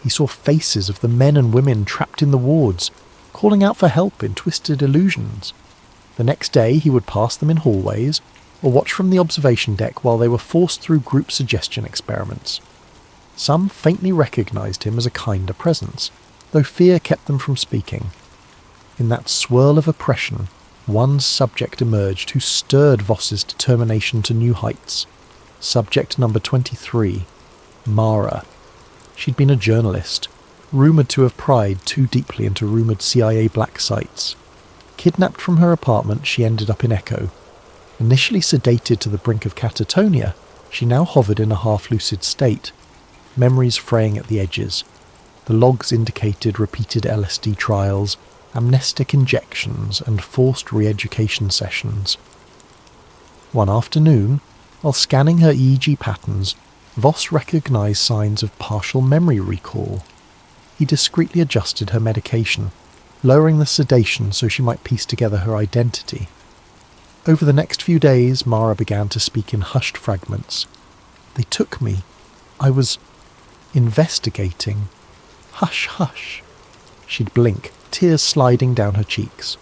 [SPEAKER 1] He saw faces of the men and women trapped in the wards, calling out for help in twisted illusions. The next day he would pass them in hallways, or watch from the observation deck while they were forced through group suggestion experiments. Some faintly recognised him as a kinder presence, though fear kept them from speaking. In that swirl of oppression, one subject emerged who stirred Voss's determination to new heights. Subject number 23, Mara. She'd been a journalist, rumoured to have pried too deeply into rumoured CIA black sites. Kidnapped from her apartment, she ended up in Echo. Initially sedated to the brink of catatonia, she now hovered in a half-lucid state, memories fraying at the edges. The logs indicated repeated LSD trials, amnestic injections, and forced re-education sessions. One afternoon, while scanning her EEG patterns, Voss recognised signs of partial memory recall. He discreetly adjusted her medication, lowering the sedation so she might piece together her identity. Over the next few days, Mara began to speak in hushed fragments. "They took me. I was investigating. Hush, hush." She'd blink, tears sliding down her cheeks.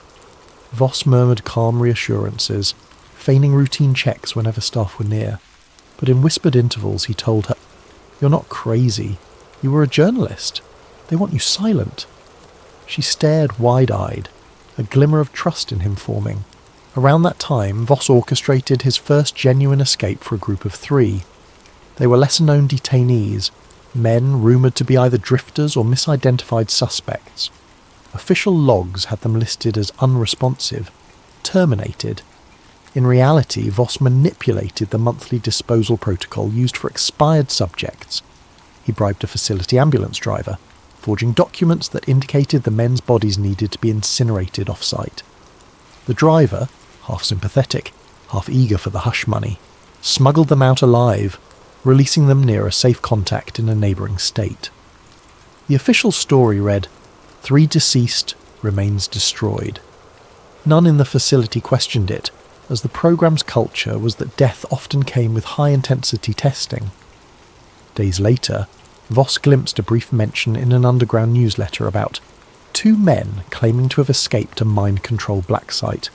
[SPEAKER 1] Voss murmured calm reassurances, feigning routine checks whenever staff were near. But in whispered intervals he told her, "You're not crazy. You were a journalist. They want you silent." She stared wide-eyed, a glimmer of trust in him forming. Around that time, Voss orchestrated his first genuine escape for a group of 3. They were lesser-known detainees, men rumoured to be either drifters or misidentified suspects. Official logs had them listed as unresponsive, terminated. In reality, Voss manipulated the monthly disposal protocol used for expired subjects. He bribed a facility ambulance driver, forging documents that indicated the men's bodies needed to be incinerated off-site. The driver, half sympathetic, half eager for the hush money, smuggled them out alive, releasing them near a safe contact in a neighbouring state. The official story read, 3 deceased, remains destroyed. None in the facility questioned it, as the programme's culture was that death often came with high-intensity testing. Days later, Voss glimpsed a brief mention in an underground newsletter about 2 men claiming to have escaped a mind-control black site.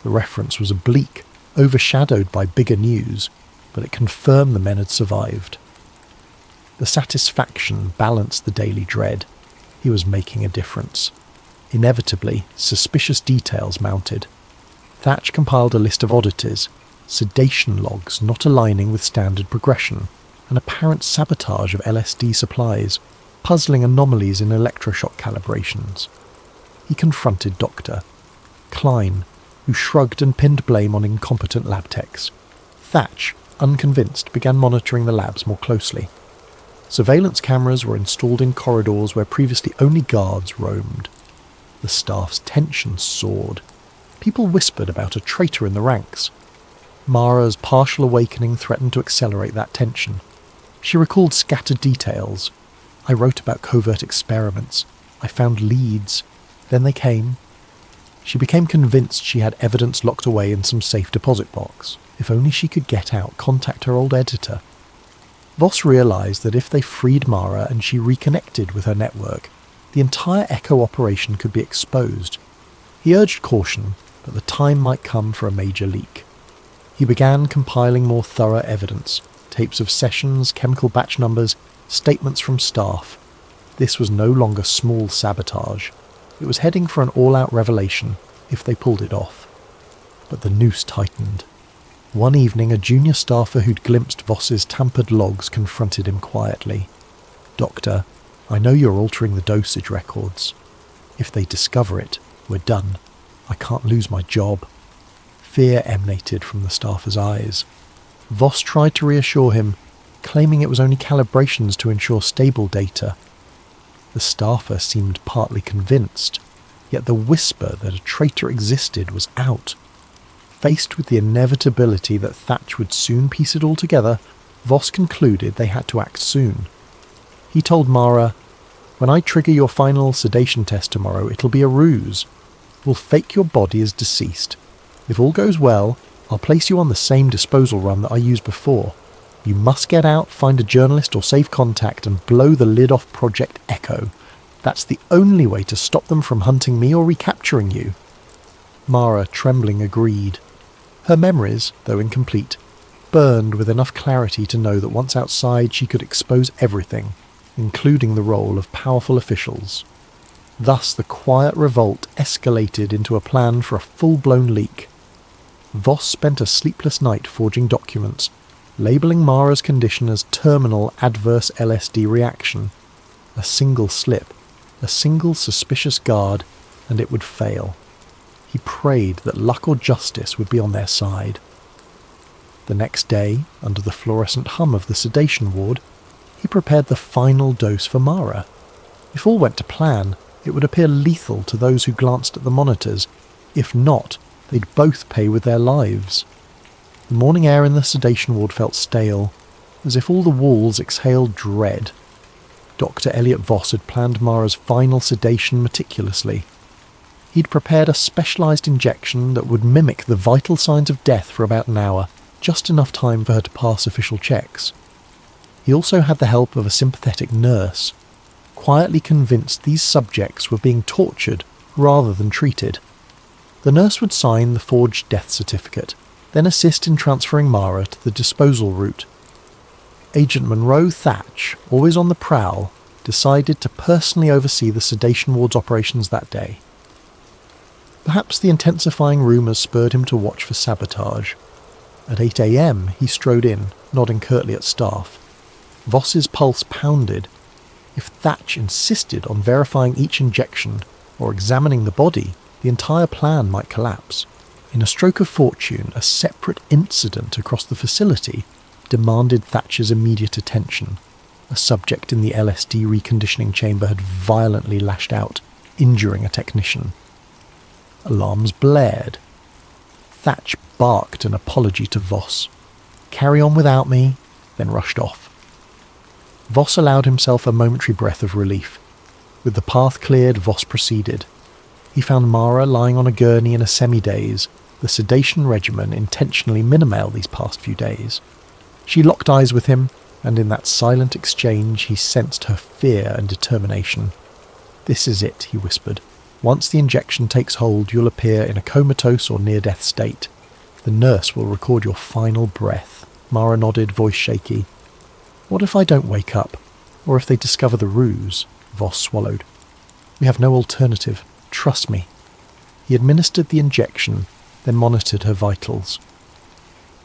[SPEAKER 1] The reference was oblique, overshadowed by bigger news, but it confirmed the men had survived. The satisfaction balanced the daily dread. He was making a difference. Inevitably, suspicious details mounted. Thatch compiled a list of oddities, sedation logs not aligning with standard progression, and apparent sabotage of LSD supplies, puzzling anomalies in electroshock calibrations. He confronted Dr. Klein, who shrugged and pinned blame on incompetent lab techs. Thatch, unconvinced, began monitoring the labs more closely. Surveillance cameras were installed in corridors where previously only guards roamed. The staff's tension soared. People whispered about a traitor in the ranks. Mara's partial awakening threatened to accelerate that tension. She recalled scattered details. I wrote about covert experiments. I found leads. Then they came. She became convinced she had evidence locked away in some safe deposit box. If only she could get out, contact her old editor. Voss realised that if they freed Mara and she reconnected with her network, the entire Echo operation could be exposed. He urged caution, but the time might come for a major leak. He began compiling more thorough evidence, tapes of sessions, chemical batch numbers, statements from staff. This was no longer small sabotage. It was heading for an all-out revelation, if they pulled it off. But the noose tightened. One evening, a junior staffer who'd glimpsed Voss's tampered logs confronted him quietly. "Doctor, I know you're altering the dosage records. If they discover it, we're done. I can't lose my job." Fear emanated from the staffer's eyes. Voss tried to reassure him, claiming it was only calibrations to ensure stable data. The staffer seemed partly convinced, yet the whisper that a traitor existed was out. Faced with the inevitability that Thatch would soon piece it all together, Voss concluded they had to act soon. He told Mara, "When I trigger your final sedation test tomorrow, it'll be a ruse. We'll fake your body as deceased. If all goes well, I'll place you on the same disposal run that I used before. You must get out, find a journalist or safe contact, and blow the lid off Project Echo. That's the only way to stop them from hunting me or recapturing you." Mara, trembling, agreed. Her memories, though incomplete, burned with enough clarity to know that once outside she could expose everything, including the role of powerful officials. Thus the quiet revolt escalated into a plan for a full-blown leak. Voss spent a sleepless night forging documents, labelling Mara's condition as terminal adverse LSD reaction. A single slip, a single suspicious guard, and it would fail. He prayed that luck or justice would be on their side. The next day, under the fluorescent hum of the sedation ward, he prepared the final dose for Mara. If all went to plan, it would appear lethal to those who glanced at the monitors. If not, they'd both pay with their lives. The morning air in the sedation ward felt stale, as if all the walls exhaled dread. Dr. Elliot Voss had planned Mara's final sedation meticulously. He'd prepared a specialised injection that would mimic the vital signs of death for about an hour, just enough time for her to pass official checks. He also had the help of a sympathetic nurse, quietly convinced these subjects were being tortured rather than treated. The nurse would sign the forged death certificate, then assist in transferring Mara to the disposal route. Agent Monroe Thatch, always on the prowl, decided to personally oversee the sedation ward's operations that day. Perhaps the intensifying rumours spurred him to watch for sabotage. At 8 a.m. he strode in, nodding curtly at staff. Voss's pulse pounded. If Thatch insisted on verifying each injection or examining the body, the entire plan might collapse. In a stroke of fortune, a separate incident across the facility demanded Thatcher's immediate attention. A subject in the LSD reconditioning chamber had violently lashed out, injuring a technician. Alarms blared. Thatch barked an apology to Voss. "Carry on without me," then rushed off. Voss allowed himself a momentary breath of relief. With the path cleared, Voss proceeded. He found Mara lying on a gurney in a semi-daze, the sedation regimen intentionally minimal these past few days. She locked eyes with him, and in that silent exchange he sensed her fear and determination. "This is it," he whispered. "Once the injection takes hold, you'll appear in a comatose or near-death state. The nurse will record your final breath." Mara nodded, voice shaky. "What if I don't wake up? Or if they discover the ruse?" Voss swallowed. "We have no alternative. Trust me." He administered the injection, then monitored her vitals.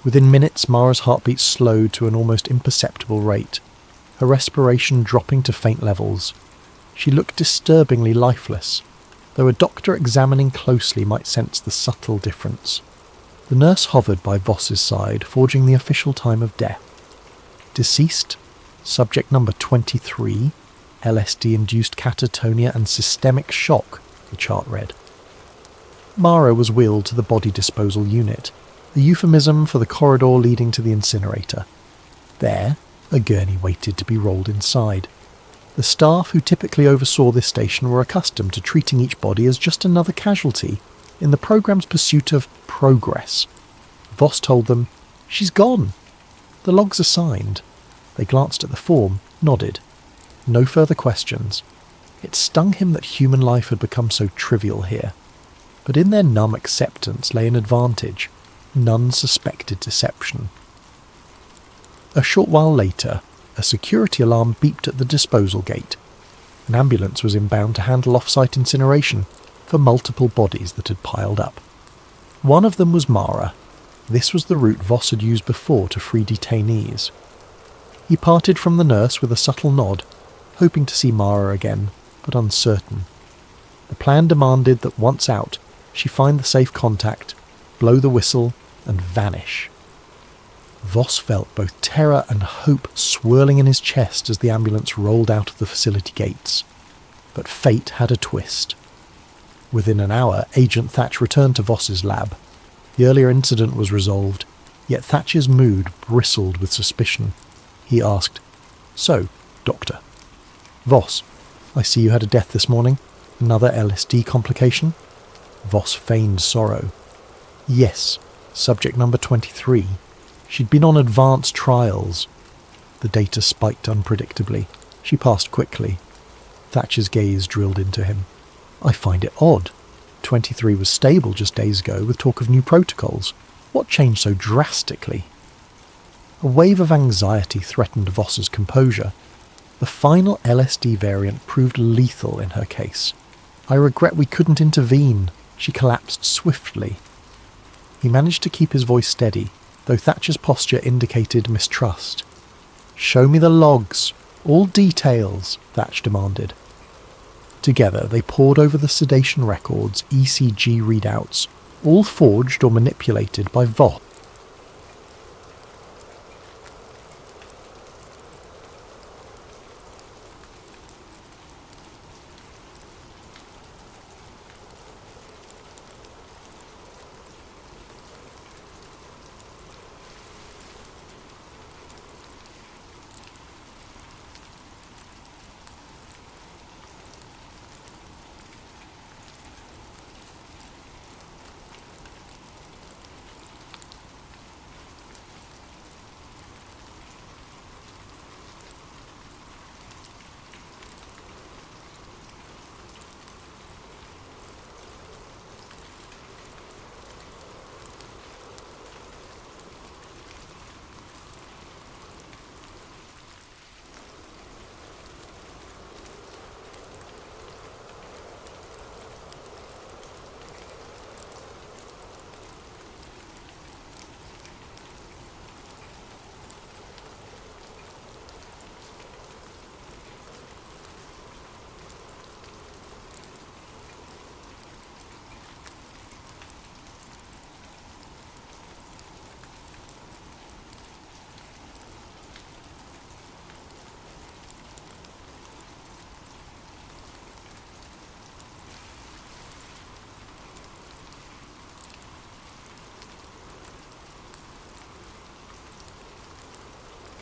[SPEAKER 1] Within minutes, Mara's heartbeat slowed to an almost imperceptible rate, her respiration dropping to faint levels. She looked disturbingly lifeless, though a doctor examining closely might sense the subtle difference. The nurse hovered by Voss's side, forging the official time of death. Deceased, subject number 23, LSD-induced catatonia and systemic shock, the chart read. Mara was wheeled to the body disposal unit, a euphemism for the corridor leading to the incinerator. There, a gurney waited to be rolled inside. The staff who typically oversaw this station were accustomed to treating each body as just another casualty in the programme's pursuit of progress. Voss told them, "She's gone. The logs are signed." They glanced at the form, nodded. No further questions. It stung him that human life had become so trivial here. But in their numb acceptance lay an advantage. None suspected deception. A short while later, a security alarm beeped at the disposal gate. An ambulance was inbound to handle off-site incineration for multiple bodies that had piled up. One of them was Mara. This was the route Voss had used before to free detainees. He parted from the nurse with a subtle nod, hoping to see Mara again, but uncertain. The plan demanded that once out, she find the safe contact, blow the whistle, and vanish. Voss felt both terror and hope swirling in his chest as the ambulance rolled out of the facility gates. But fate had a twist. Within an hour, Agent Thatch returned to Voss's lab. The earlier incident was resolved, yet Thatch's mood bristled with suspicion. He asked, "So, Doctor?" "Voss, I see you had a death this morning. Another LSD complication?" Voss feigned sorrow. "Yes, subject number 23. She'd been on advanced trials." The data spiked unpredictably. She passed quickly. Thatcher's gaze drilled into him. "I find it odd. 23 was stable just days ago with talk of new protocols. What changed so drastically?" A wave of anxiety threatened Voss's composure. The final LSD variant proved lethal in her case. "I regret we couldn't intervene. She collapsed swiftly." He managed to keep his voice steady, though Thatcher's posture indicated mistrust. "Show me the logs. All details," Thatch demanded. Together they pored over the sedation records, ECG readouts, all forged or manipulated by Voss.